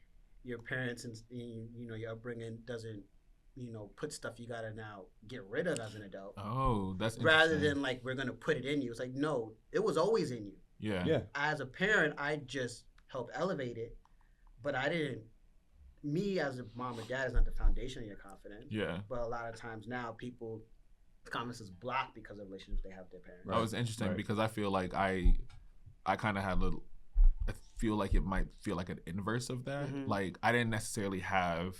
your parents and your upbringing doesn't put stuff you gotta now get rid of as an adult. Oh, that's rather than like we're gonna put it in you. It's like no, it was always in you. Yeah. Yeah. As a parent, I just helped elevate it, but I didn't. Me as a mom and dad is not the foundation of your confidence. Yeah. But a lot of times now people. Confidence is blocked because of relationships they have with their parents. Right. Oh, it's interesting because I feel like I kind of had I feel like it might feel like an inverse of that. Like I didn't necessarily have,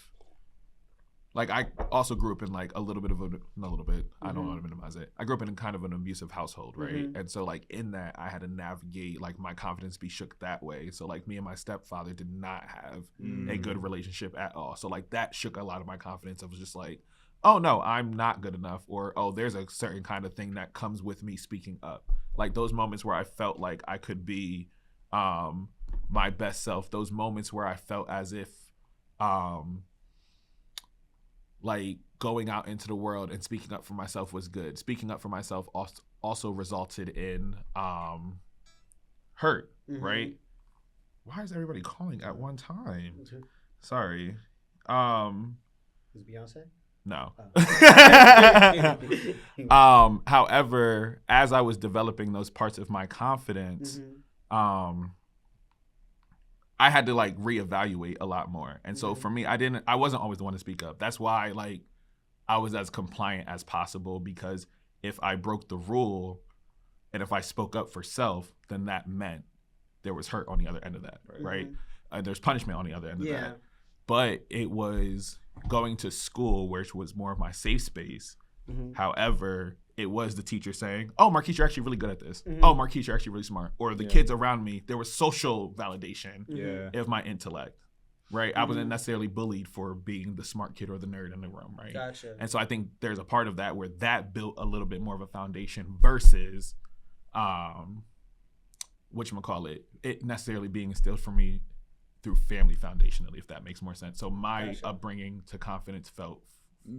like I also grew up in like a little bit of not a little bit. I don't want to minimize it. I grew up in kind of an abusive household, right? And so like in that I had to navigate like my confidence be shook that way. So like me and my stepfather did not have a good relationship at all. So like that shook a lot of my confidence. I was just like, oh no, I'm not good enough, or oh, there's a certain kind of thing that comes with me speaking up. Like those moments where I felt like I could be my best self, those moments where I felt as if like going out into the world and speaking up for myself was good. Speaking up for myself also resulted in hurt, right? Why is everybody calling at one time? Sorry. Is Beyonce? No. However, as I was developing those parts of my confidence, I had to like reevaluate a lot more. And so for me, I wasn't always the one to speak up. That's why like I was as compliant as possible, because if I broke the rule and if I spoke up for self, then that meant there was hurt on the other end of that, right? There's punishment on the other end of that. But it was going to school, which was more of my safe space. However, it was the teacher saying, oh, Marquise, you're actually really good at this. Oh, Marquise, you're actually really smart. Or the kids around me, there was social validation of my intellect, right? I wasn't necessarily bullied for being the smart kid or the nerd in the room, right? Gotcha. And so I think there's a part of that where that built a little bit more of a foundation versus, whatchamacallit, it necessarily being instilled for me through family foundationally, if that makes more sense. So my upbringing to confidence felt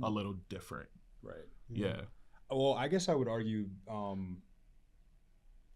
a little different. Right. Yeah. Well, I guess I would argue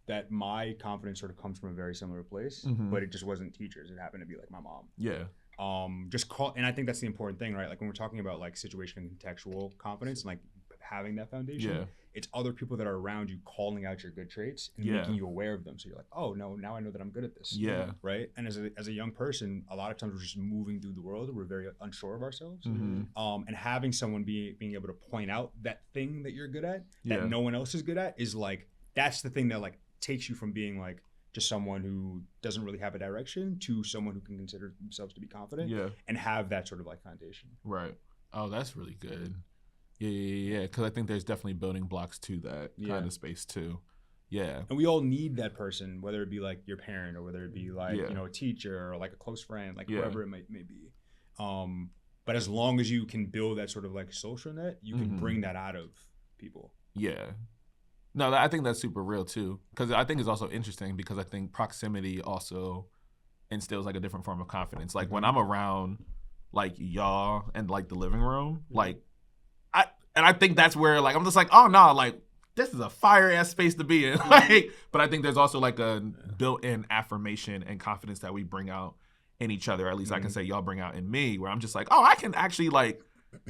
that my confidence sort of comes from a very similar place, but it just wasn't teachers. It happened to be like my mom. Yeah. And I think that's the important thing, right? Like when we're talking about like situation and contextual confidence and like having that foundation, it's other people that are around you calling out your good traits and making you aware of them. So you're like, oh no, now I know that I'm good at this. Yeah. Right. And as a young person, a lot of times we're just moving through the world. We're very unsure of ourselves. And having someone being able to point out that thing that you're good at, that no one else is good at, is like, that's the thing that like takes you from being like just someone who doesn't really have a direction to someone who can consider themselves to be confident and have that sort of like foundation. Right. Oh, that's really good. Yeah. Because I think there's definitely building blocks to that kind of space too. Yeah. And we all need that person, whether it be like your parent or whether it be like, a teacher or like a close friend, like whoever it may be. But as long as you can build that sort of like social net, you can bring that out of people. Yeah. No, I think that's super real too. Because I think it's also interesting because I think proximity also instills like a different form of confidence. Like when I'm around like y'all and like the living room, like I think that's where like I'm just like, oh no, like this is a fire ass space to be in. Like, but I think there's also like a built-in affirmation and confidence that we bring out in each other. At least I can say y'all bring out in me, where I'm just like, oh, I can actually like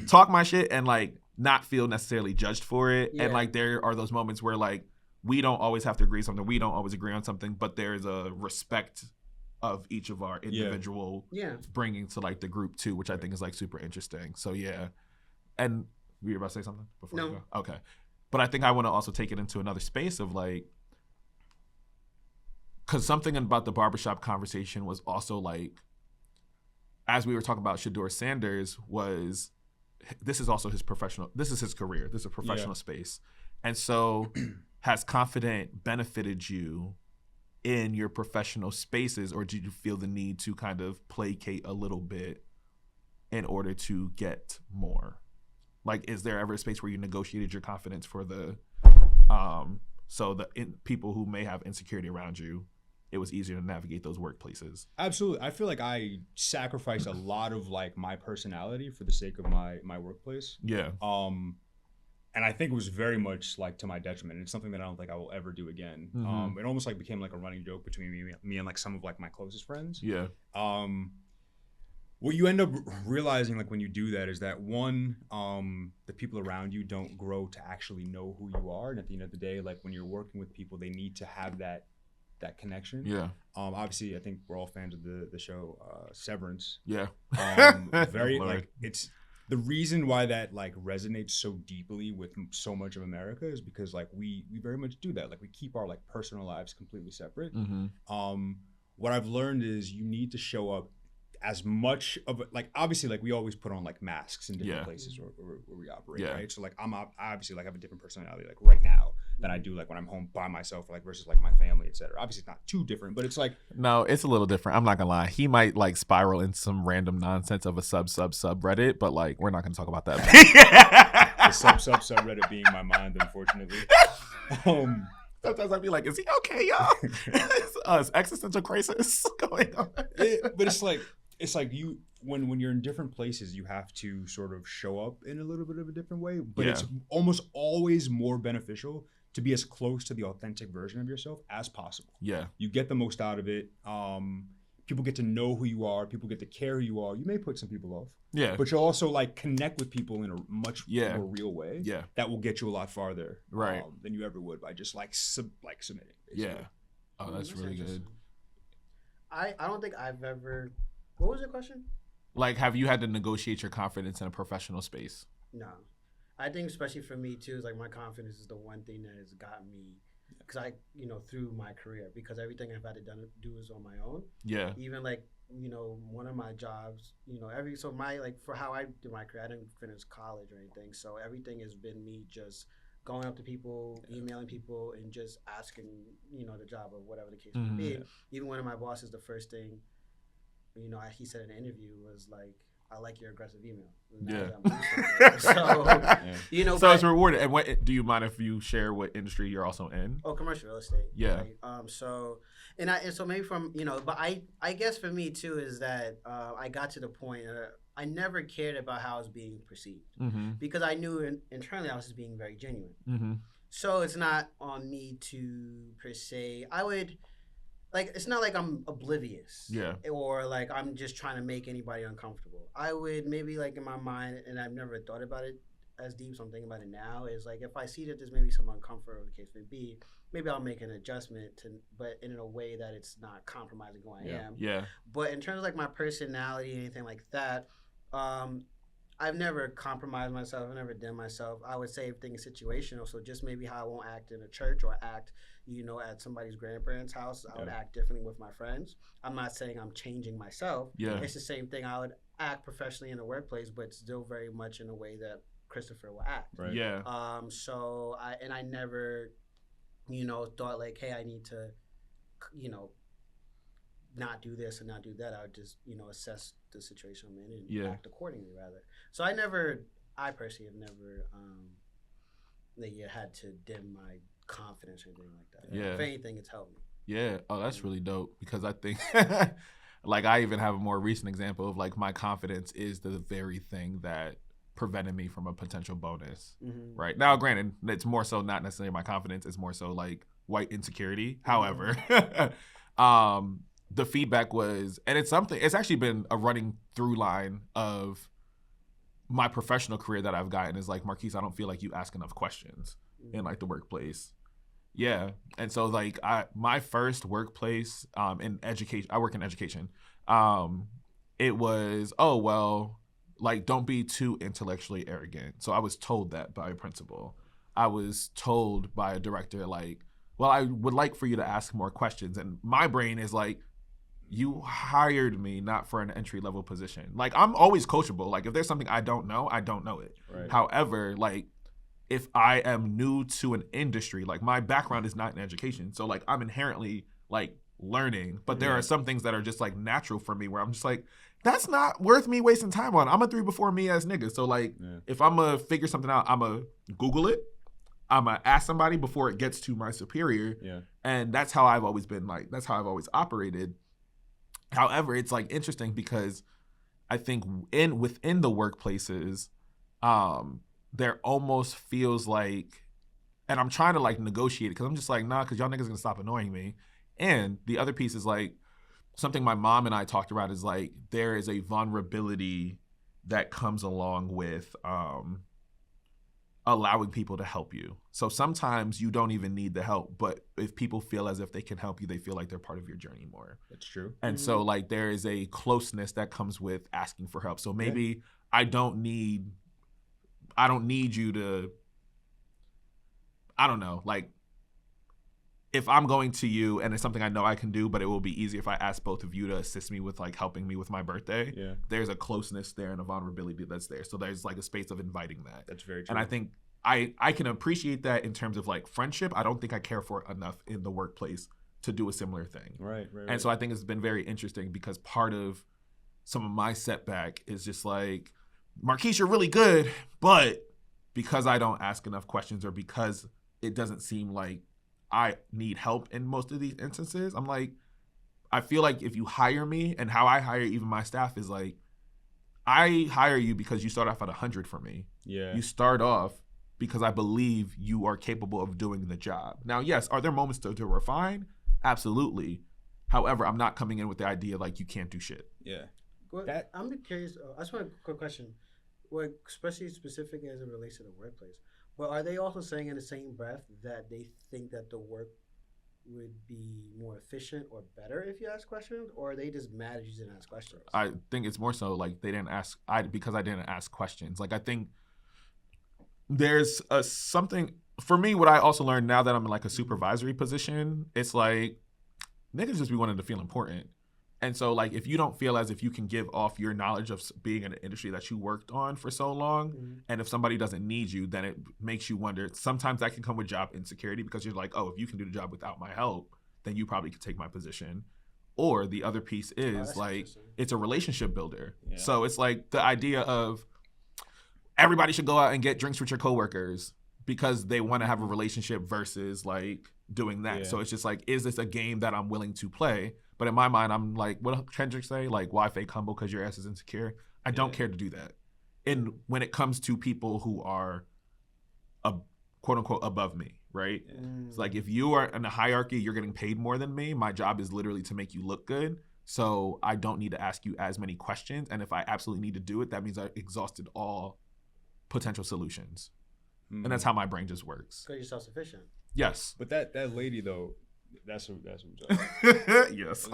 talk my shit and like not feel necessarily judged for it. And like there are those moments where like we don't always have to agree on something, we don't always agree on something, but there's a respect of each of our individual bringing to like the group too, which I think is like super interesting. So yeah. And were you about to say something before you go? Okay. But I think I want to also take it into another space of like, because something about the barbershop conversation was also like, as we were talking about Sheduer Sanders, was this is also his professional, this is his career, this is a professional space. And so has confident benefited you in your professional spaces, or did you feel the need to kind of placate a little bit in order to get more? Like, is there ever a space where you negotiated your confidence for the, so the people who may have insecurity around you, it was easier to navigate those workplaces? Absolutely. I feel like I sacrificed a lot of like my personality for the sake of my workplace. Yeah. And I think it was very much like to my detriment. It's something that I don't think I will ever do again. It almost like became like a running joke between me and like some of like my closest friends. Yeah. What you end up realizing like when you do that is that one, the people around you don't grow to actually know who you are. And at the end of the day, like when you're working with people, they need to have that connection. Yeah. Obviously I think we're all fans of the show Severance. Yeah. Very like it's the reason why that like resonates so deeply with so much of America is because like we very much do that. Like we keep our like personal lives completely separate. What I've learned is you need to show up as much of it, like obviously like we always put on like masks in different places where we operate, right? So like I'm obviously like I have a different personality like right now than I do like when I'm home by myself, like versus like my family, etc. Obviously it's not too different, but it's like no, it's a little different. I'm not gonna lie, he might like spiral in some random nonsense of a subreddit, but like we're not gonna talk about that. The subreddit being my mind, unfortunately. Sometimes I'd be like, is he okay, y'all? Is existential crisis going on? But it's like you when you're in different places, you have to sort of show up in a little bit of a different way. But it's almost always more beneficial to be as close to the authentic version of yourself as possible. Yeah. You get the most out of it. People get to know who you are. People get to care who you are. You may put some people off. Yeah. But you'll also like connect with people in a much more real way. Yeah. That will get you a lot farther. Right. Than you ever would by just like submitting. Basically. Yeah. Oh, that's really good. I don't think I've ever. What was your question? Like, have you had to negotiate your confidence in a professional space? No. I think especially for me too, is like my confidence is the one thing that has gotten me, because I, through my career, because everything I've had to do is on my own. Yeah. Even like, one of my jobs, for how I did my career, I didn't finish college or anything. So everything has been me just going up to people, emailing people, and just asking, the job or whatever the case may be. Even one of my bosses, the first thing, he said in an interview was like, I like your aggressive email. So it's rewarded. And what do you mind if you share what industry you're also in? Oh, commercial real estate. Yeah. Right? So maybe from but I guess for me too is that I got to the point I never cared about how I was being perceived because I knew internally I was just being very genuine. So it's not on me to per se. I would. Like, it's not like I'm oblivious. Yeah. Or, like, I'm just trying to make anybody uncomfortable. I would maybe, like, in my mind, and I've never thought about it as deep, so I'm thinking about it now, is, like, if I see that there's maybe some uncomfort, or the case may be, maybe I'll make an adjustment, but in a way that it's not compromising who I am. Yeah. But in terms of, like, my personality, anything like that, I've never compromised myself. I've never done myself. I would say everything is situational. So just maybe how I won't act in a church or act, at somebody's grandparents' house. I would act differently with my friends. I'm not saying I'm changing myself. Yeah. It's the same thing. I would act professionally in the workplace, but still very much in a way that Christopher will act. Right. Yeah. So I never, thought like, hey, I need to, not do this and not do that. I would just, assess the situation I'm in and act accordingly, rather. So I personally have never had to dim my confidence or anything like that. Yeah. If anything, it's helped me. Yeah. Oh, that's really dope, because I think, like, I even have a more recent example of, like, my confidence is the very thing that prevented me from a potential bonus. Right. Now, granted, it's more so not necessarily my confidence. It's more so, like, white insecurity. However, the feedback was, and it's actually been a running through line of my professional career that I've gotten is like, Marquise, I don't feel like you ask enough questions in like the workplace. Yeah. And so like my first workplace in education, I work in education. It was, oh, well, like, don't be too intellectually arrogant. So I was told that by a principal. I was told by a director, like, well, I would like for you to ask more questions. And my brain is like, you hired me not for an entry-level position. Like, I'm always coachable. Like, if there's something I don't know it. Right. However, like, if I am new to an industry, like, my background is not in education. So, like, I'm inherently, like, learning. But there are some things that are just, like, natural for me where I'm just like, that's not worth me wasting time on. I'm a 3 before me ass nigga. So, like, if I'm going to figure something out, I'm going to Google it. I'm going to ask somebody before it gets to my superior. Yeah. And that's how I've always been, like, that's how I've always operated. However, it's like interesting because I think within the workplaces, there almost feels like, and I'm trying to like negotiate it because I'm just like, nah, because y'all niggas gonna stop annoying me. And the other piece is like something my mom and I talked about is like there is a vulnerability that comes along with allowing people to help you. So sometimes you don't even need the help, but if people feel as if they can help you, they feel like they're part of your journey more. That's true. And so like there is a closeness that comes with asking for help. So maybe I don't need you to, I don't know, like if I'm going to you and it's something I know I can do, but it will be easy if I ask both of you to assist me with like helping me with my birthday. Yeah. There's a closeness there and a vulnerability that's there. So there's like a space of inviting that. That's very true. And I think I can appreciate that in terms of like friendship. I don't think I care for it enough in the workplace to do a similar thing. Right. And so I think it's been very interesting because part of some of my setback is just like, Marquise, you're really good, but because I don't ask enough questions or because it doesn't seem like I need help in most of these instances, I'm like, I feel like if you hire me, and how I hire even my staff is like, I hire you because you start off at 100 for me. Yeah. You start off because I believe you are capable of doing the job. Now, yes, are there moments to refine? Absolutely. However, I'm not coming in with the idea like you can't do shit. Yeah. Well, I'm curious. I just want a quick question. Well, especially specific as it relates to the workplace. But are they also saying in the same breath that they think that the work would be more efficient or better if you ask questions, or are they just mad at you didn't ask questions? I think it's more so like they didn't ask. Because I didn't ask questions. Like I think there's something for me. What I also learned now that I'm in like a supervisory position, it's like niggas just be wanting to feel important. And so, like, if you don't feel as if you can give off your knowledge of being in an industry that you worked on for so long, and if somebody doesn't need you, then it makes you wonder. Sometimes that can come with job insecurity because you're like, oh, if you can do the job without my help, then you probably could take my position. Or the other piece is, like, it's a relationship builder. Yeah. So it's like the idea of everybody should go out and get drinks with your coworkers because they want to have a relationship versus, like, doing that. Yeah. So it's just like, is this a game that I'm willing to play? But in my mind, I'm like, what did Kendrick say? Like, why fake humble because your ass is insecure? I don't care to do that. And when it comes to people who are, quote unquote, above me, right? It's like if you are in a hierarchy, you're getting paid more than me. My job is literally to make you look good. So I don't need to ask you as many questions. And if I absolutely need to do it, that means I exhausted all potential solutions. And that's how my brain just works. Because you're self-sufficient. Yes. But that lady, though, that's what yes.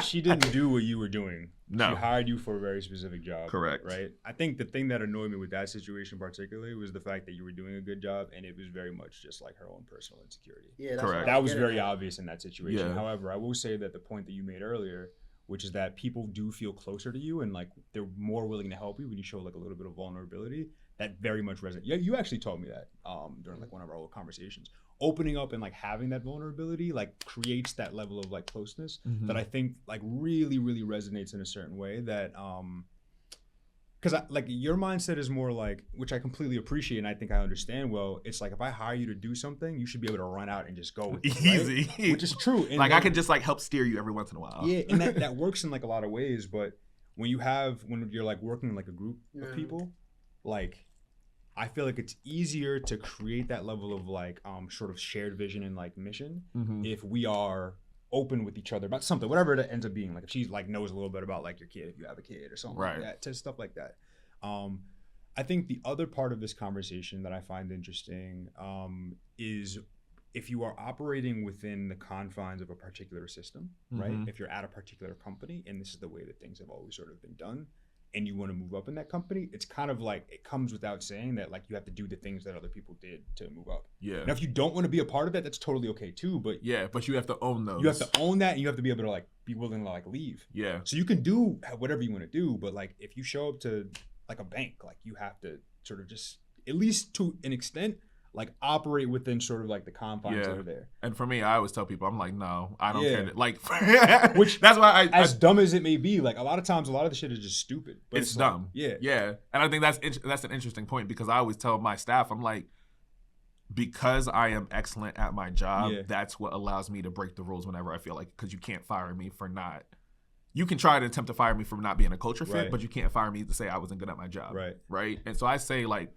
She didn't do what you were doing. No. She hired you for a very specific job. Correct. Right? I think the thing that annoyed me with that situation particularly was the fact that you were doing a good job and it was very much just like her own personal insecurity. Yeah, that's correct. That was very obvious in that situation. Yeah. However, I will say that the point that you made earlier, which is that people do feel closer to you and like they're more willing to help you when you show like a little bit of vulnerability, that very much resonates. Yeah, you actually told me that during like one of our old conversations. Opening up and like having that vulnerability like creates that level of like closeness that I think like really, really resonates in a certain way that because like your mindset is more like, which I completely appreciate and I think I understand well, it's like if I hire you to do something, you should be able to run out and just go with it, easy, right? Which is true. And like I can just like help steer you every once in a while. Yeah, and that works in like a lot of ways, but when you're like working in like a group of people, like I feel like it's easier to create that level of like sort of shared vision and like mission if we are open with each other about something, whatever it ends up being. Like if she like knows a little bit about like your kid, if you have a kid or something like that, to stuff like that. I think the other part of this conversation that I find interesting is if you are operating within the confines of a particular system, right? If you're at a particular company and this is the way that things have always sort of been done, and you want to move up in that company, it's kind of like it comes without saying that like you have to do the things that other people did to move up. Yeah. Now, if you don't want to be a part of that, that's totally okay too. But but you have to own those. You have to own that, and you have to be able to like be willing to like leave. Yeah. So you can do whatever you want to do, but like if you show up to like a bank, like you have to sort of just at least to an extent like operate within sort of like the confines that are there. And for me, I always tell people, I'm like, no, I don't care. Like, which that's why as dumb as it may be, like a lot of times, a lot of the shit is just stupid. But it's dumb. Like, yeah. And I think that's an interesting point because I always tell my staff, I'm like, because I am excellent at my job, that's what allows me to break the rules whenever I feel like, because you can't fire me for not. You can try to attempt to fire me for not being a culture fit, but you can't fire me to say I wasn't good at my job. Right. And so I say like,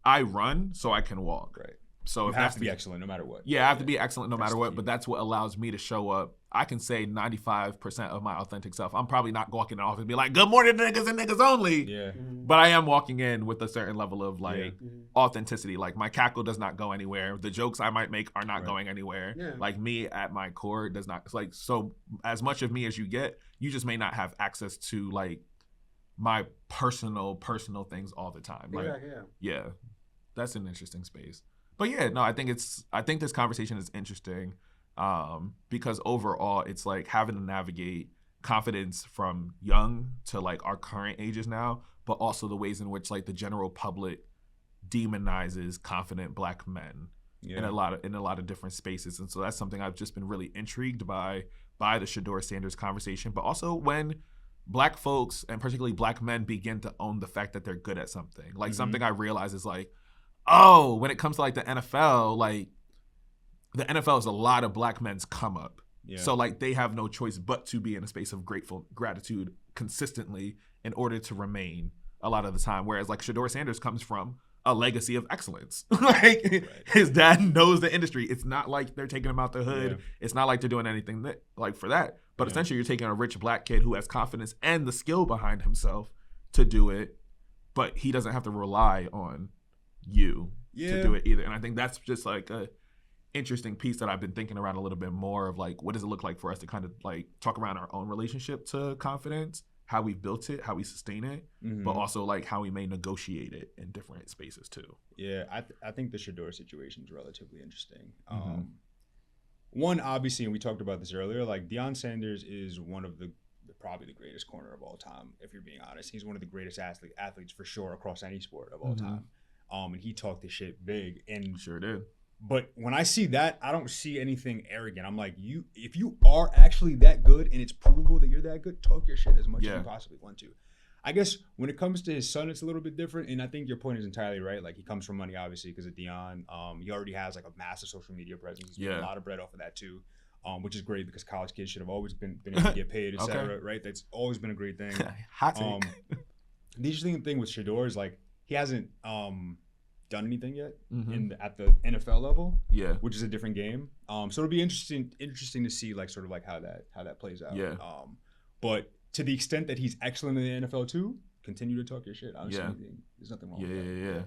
I run so I can walk. Right. So you have to be excellent no matter what. Yeah, I have to be excellent no matter what, but that's what allows me to show up. I can say 95% of my authentic self. I'm probably not walking in the office and be like, good morning, niggas and niggas only. Yeah. But I am walking in with a certain level of like authenticity. Like my cackle does not go anywhere. The jokes I might make are not going anywhere. Yeah. Like me at my core does not. It's like, so as much of me as you get, you just may not have access to like my personal things all the time. Like, yeah. That's an interesting space. But yeah, no, I think this conversation is interesting because overall it's like having to navigate confidence from young to like our current ages now, but also the ways in which like the general public demonizes confident Black men in a lot of different spaces. And so that's something I've just been really intrigued by the Sheduer Sanders conversation, but also when Black folks and particularly Black men begin to own the fact that they're good at something. Like something I realize is like, oh, when it comes to like the NFL, like the NFL is a lot of Black men's come up. Yeah. So like they have no choice but to be in a space of gratitude consistently in order to remain a lot of the time. Whereas like Sheduer Sanders comes from a legacy of excellence. Like his dad knows the industry. It's not like they're taking him out the hood. Yeah. It's not like they're doing anything that, like for that. But essentially you're taking a rich Black kid who has confidence and the skill behind himself to do it, but he doesn't have to rely on you to do it either. And I think that's just like a interesting piece that I've been thinking around a little bit more of like, what does it look like for us to kind of like talk around our own relationship to confidence, how we built it, how we sustain it, but also like how we may negotiate it in different spaces too. Yeah, I think the Shedeur situation is relatively interesting. One, obviously, and we talked about this earlier, like Deion Sanders is one of the probably the greatest corner of all time, if you're being honest. He's one of the greatest athletes for sure across any sport of all time. And he talked his shit big, and sure did. But when I see that, I don't see anything arrogant. I'm like, if you are actually that good and it's provable that you're that good, talk your shit as much as you possibly want to. I guess when it comes to his son, it's a little bit different, and I think your point is entirely right. Like he comes from money, obviously, because of Deion. He already has like a massive social media presence. He's made a lot of bread off of that too, which is great because college kids should have always been able to get paid, etc. Right? That's always been a great thing. Hot take. The interesting thing with Shedeur is like he hasn't done anything yet at the NFL level, which is a different game. So it'll be interesting to see like sort of like how that plays out. But to the extent that he's excellent in the NFL too, continue to talk your shit. Honestly, there's nothing wrong with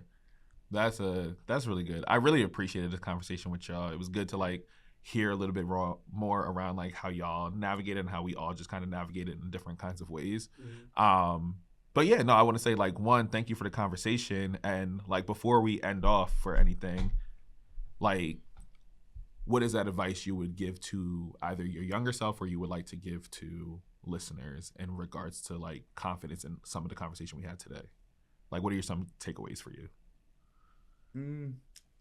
that. That's really good. I really appreciated this conversation with y'all. It was good to like hear a little bit more around like how y'all navigate it and how we all just kind of navigate it in different kinds of ways. But yeah, no, I want to say like one, thank you for the conversation. And like before we end off for anything, like what is that advice you would give to either your younger self or you would like to give to listeners in regards to like confidence in some of the conversation we had today? Like what are some takeaways for you?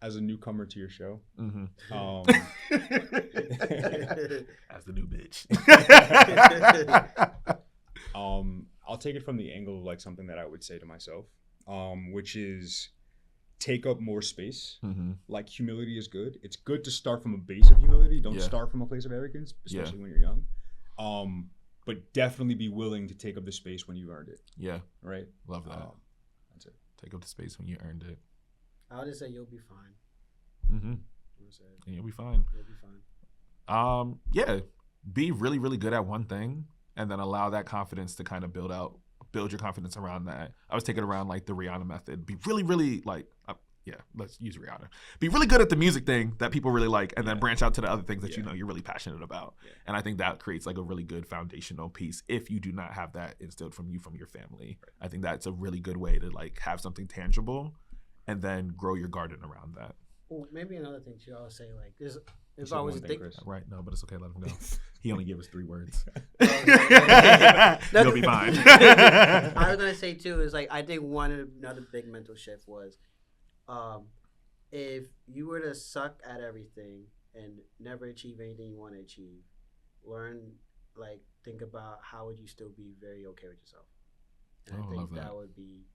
As a newcomer to your show, as the new bitch. I'll take it from the angle of like something that I would say to myself, which is take up more space. Like humility is good. It's good to start from a base of humility. Don't start from a place of arrogance, especially when you're young. But definitely be willing to take up the space when you've earned it. Yeah. Right? Love that. That's it. Take up the space when you earned it. I'll just say you'll be fine. And you'll be fine. You'll be fine. Yeah. be really, really good at one thing, and then allow that confidence to kind of build your confidence around that. I was taking around like the Rihanna method. Be really, really like, let's use Rihanna. Be really good at the music thing that people really like, and then branch out to the other things that you know you're really passionate about. Yeah. And I think that creates like a really good foundational piece. If you do not have that instilled from your family, I think that's a really good way to like have something tangible, and then grow your garden around that. Well, maybe another thing too, I'll say like this. If I was thinking, right? No, but it's okay. Let him go. He only gave us 3 words. You'll be fine. I was gonna say too is like I think another big mental shift was, if you were to suck at everything and never achieve anything you want to achieve, think about how would you still be very okay with yourself. And I think that would be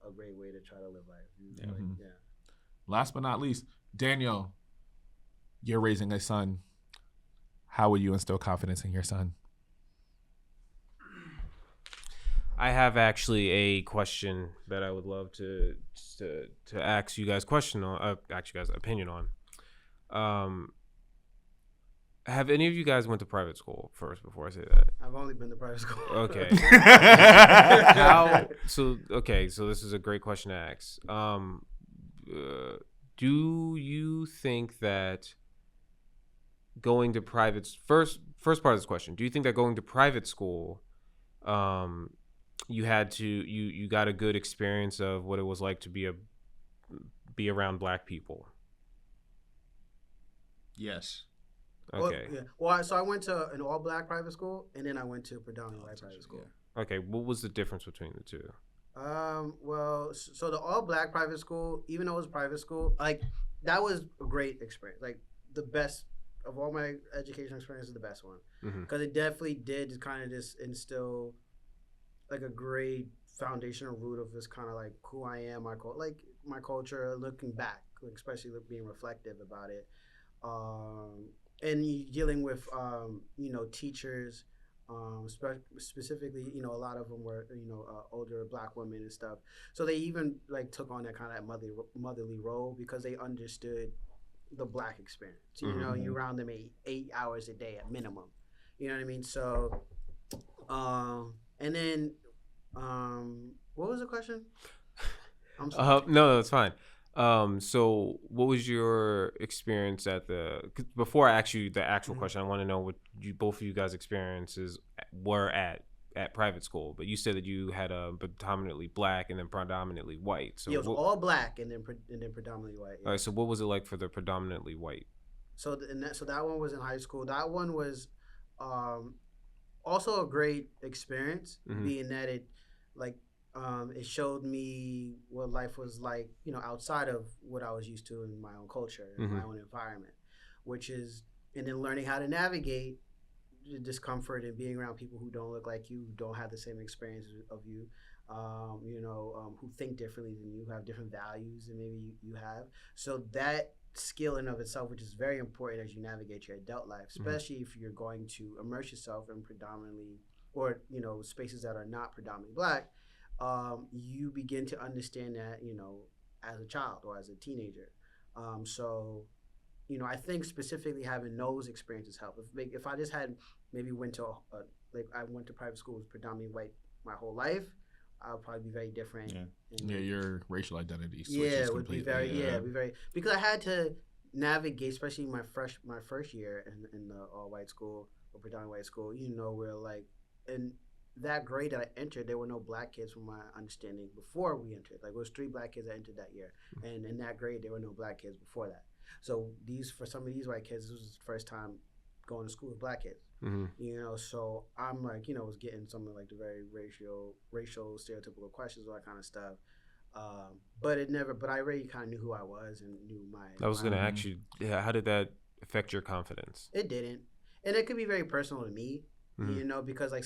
a great way to try to live life. Last but not least, Daniel, you're raising a son. How will you instill confidence in your son? I have actually a question that I would love to ask you guys opinion on. Have any of you guys went to private school first before I say that? I've only been to private school. Okay. So this is a great question to ask. Do you think that going to private first part of this question, do you think that going to private school, you got a good experience of what it was like to be around Black people? Yes. Okay. Well, so I went to an all-Black private school, and then I went to a predominantly white private school. Okay, what was the difference between the two? So the all-Black private school, even though it was private school, like that was a great experience. Like the best of all my education experiences, the best one, because it definitely did kind of just instill like a great foundational root of this kind of like who I am, my culture, looking back, like, especially being reflective about it, and dealing with teachers. Specifically, a lot of them were, older Black women and stuff. So they even like took on that kind of motherly role because they understood the Black experience. You're around them 8 hours a day at minimum. You know what I mean? So, and then, what was the question? I'm sorry. No, that's fine. So what was your experience before I ask you the actual question, I want to know what both of you guys' experiences were at private school, but you said that you had a predominantly Black and then predominantly white. So it was all Black and then predominantly white. Yeah. All right. So what was it like for the predominantly white? So that one was in high school. That one was, also a great experience, being that it showed me what life was like, outside of what I was used to in my own culture, in my own environment, and then learning how to navigate the discomfort and being around people who don't look like you, who don't have the same experience of you, who think differently than you, who have different values than maybe you have. So that skill in of itself, which is very important as you navigate your adult life, especially if you're going to immerse yourself in predominantly, or, spaces that are not predominantly Black, you begin to understand that, as a child or as a teenager. I think specifically having those experiences help. If I just had maybe went to I went to private school, was predominantly white my whole life, I would probably be very different. Yeah, your racial identity switches it would completely. Be very because I had to navigate, especially my first year in the all white school or predominantly white school. Where like in that grade that I entered, there were no Black kids from my understanding before we entered. Like it was 3 Black kids that entered that year, and in that grade there were no Black kids before that. So for some of these white kids, this was the first time going to school with Black kids. So I'm like, was getting some of like the very racial stereotypical questions, all that kind of stuff. But I already kind of knew who I was and knew my. I was going to ask you, how did that affect your confidence? It didn't, and it could be very personal to me, because like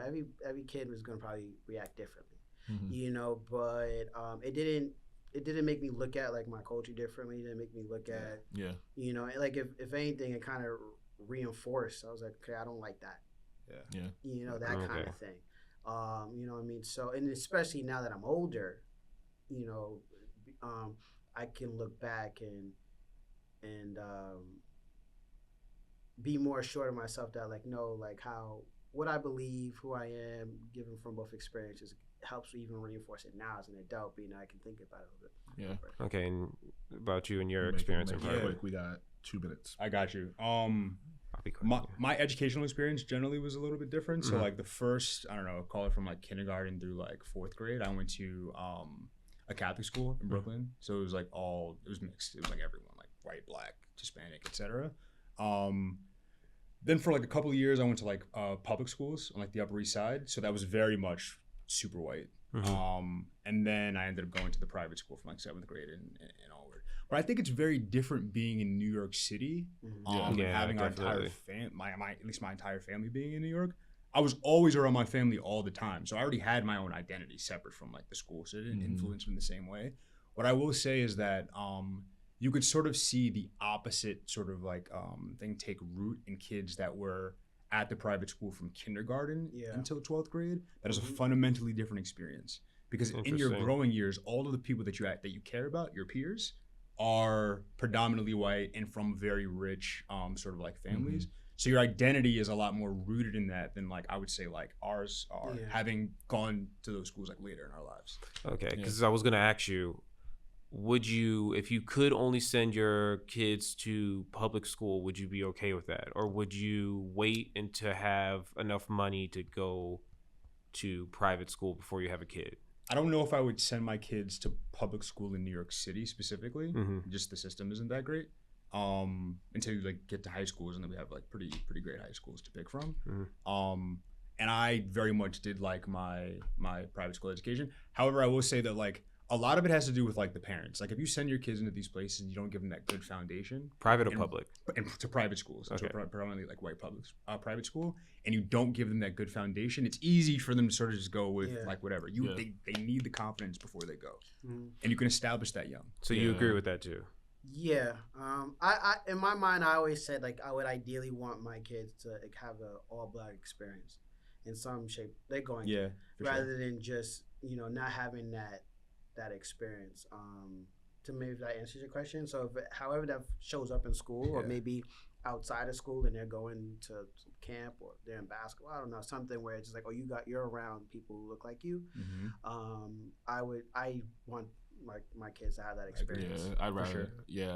every kid was going to probably react differently, but it didn't. It didn't make me look at like my culture differently. It didn't make me look at, like if anything, it kind of reinforced. I was like, okay, I don't like that. That kind of thing. You know what I mean? So, and especially now that I'm older, I can look back and be more assured of myself that like know like how what I believe, who I am, given from both experiences, helps even reinforce it now as an adult, being I can think about it a little bit. Yeah. Okay, and about you and your experience in private. We got 2 minutes. I got you. My educational experience generally was a little bit different. So like the first, I don't know, call it from like kindergarten through like 4th grade, I went to a Catholic school in Brooklyn. So it was like it was mixed. It was like everyone, like white, black, Hispanic, etc. Then for like a couple of years, I went to like public schools on like the Upper East Side. So that was very much super white. And then I ended up going to the private school from like 7th grade and onward. But I think it's very different being in New York City, and having our entire at least my entire family being in New York. I was always around my family all the time, so I already had my own identity separate from like the school, so it didn't influence me in the same way. What I will say is that you could sort of see the opposite sort of like thing take root in kids that were at the private school from kindergarten until 12th grade. That is a fundamentally different experience, because in your growing years, all of the people that you care about, your peers, are predominantly white and from very rich sort of like families. So your identity is a lot more rooted in that than like I would say like ours are, having gone to those schools like later in our lives. Okay, because I was gonna ask you, would you, if you could only send your kids to public school, would you be okay with that? Or would you wait and to have enough money to go to private school before you have a kid? I don't know if I would send my kids to public school in New York City specifically. Just the system isn't that great. Until you like get to high schools, and then we have like pretty great high schools to pick from. And I very much did like my private school education. However, I will say that like a lot of it has to do with like the parents. Like if you send your kids into these places and you don't give them that good foundation, private or public, and to private schools, so predominantly like white public private school, and you don't give them that good foundation, it's easy for them to sort of just go with like whatever. They need the confidence before they go, and you can establish that young. So you agree with that too? Yeah. I in my mind, I always said like I would ideally want my kids to like, have an all black experience in some shape. They're going to, rather than just not having that experience. To maybe that answers your question. So if however that shows up in school, or maybe outside of school and they're going to camp or they're in basketball, I don't know, something where it's just like, you're around people who look like you. I want my kids to have that experience. I'd rather.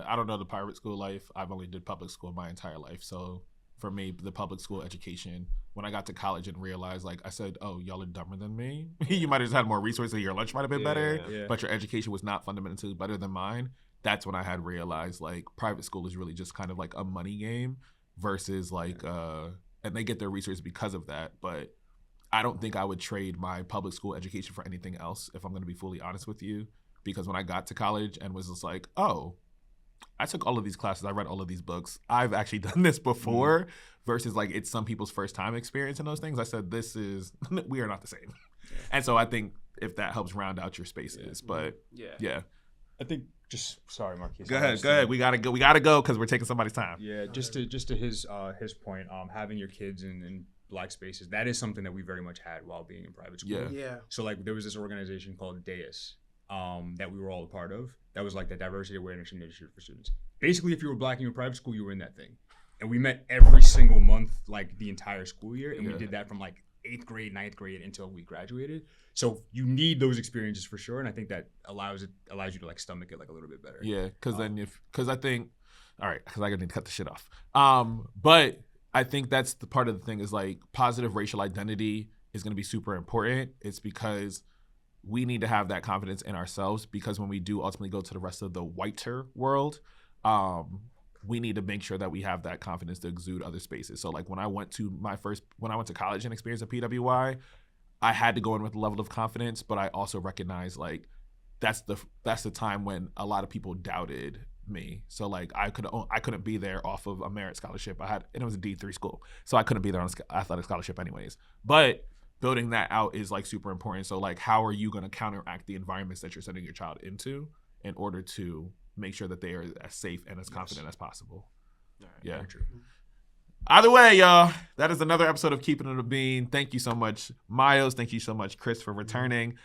I don't know the private school life. I've only did public school my entire life, so for me, the public school education, when I got to college and realized, like I said, oh, y'all are dumber than me. You might have just had more resources. Your lunch might have been better, but your education was not fundamentally better than mine. That's when I had realized, like, private school is really just kind of like a money game versus like, and they get their resources because of that. But I don't think I would trade my public school education for anything else, if I'm going to be fully honest with you. Because when I got to college and was just like, oh, I took all of these classes, I read all of these books, I've actually done this before, versus like it's some people's first time experience in those things. I said, we are not the same. And so I think if that helps round out your spaces, but I think sorry, Marquise. Go ahead. We gotta go because we're taking somebody's time. Yeah, just to his point, having your kids in black spaces, that is something that we very much had while being in private school. So like there was this organization called DAIS, that we were all a part of. That was like the Diversity Awareness Initiative for students. Basically, if you were black and you were private school, you were in that thing. And we met every single month, like the entire school year. And we did that from like 8th grade, 9th grade until we graduated. So you need those experiences for sure. And I think that allows you to like stomach it like a little bit better. Yeah, because I think, all right, because I need to cut the shit off. But I think that's the part of the thing is like positive racial identity is going to be super important. It's because we need to have that confidence in ourselves, because when we do ultimately go to the rest of the whiter world, we need to make sure that we have that confidence to exude other spaces. So like when I went to college and experienced a PWI, I had to go in with a level of confidence, but I also recognized like that's the time when a lot of people doubted me. So like I couldn't be there off of a merit scholarship. And it was a D3 school, so I couldn't be there on an athletic scholarship anyways. But building that out is like super important. So like, how are you going to counteract the environments that you're sending your child into in order to make sure that they are as safe and as confident as possible? Very true. Either way, y'all, that is another episode of Keeping It a Bean. Thank you so much, Miles. Thank you so much, Chris, for returning.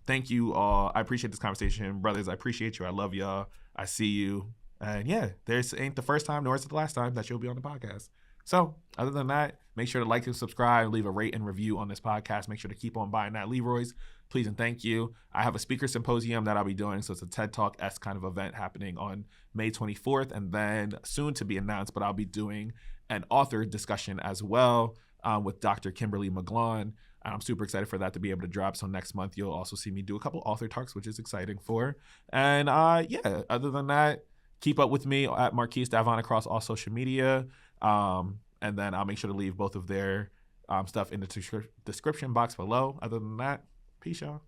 Thank you all. I appreciate this conversation. Brothers, I appreciate you. I love y'all. I see you. And yeah, this ain't the first time nor is it the last time that you'll be on the podcast. So other than that, make sure to like and subscribe, leave a rate and review on this podcast. Make sure to keep on buying that Leroy's. Please and thank you. I have a speaker symposium that I'll be doing. So it's a TED Talk-esque kind of event happening on May 24th, and then soon to be announced, but I'll be doing an author discussion as well with Dr. Kimberly McGlone. I'm super excited for that to be able to drop. So next month, you'll also see me do a couple author talks, which is exciting for. And yeah, other than that, keep up with me at Marquise Davon across all social media. And then I'll make sure to leave both of their stuff in the description box below. Other than that, peace, y'all.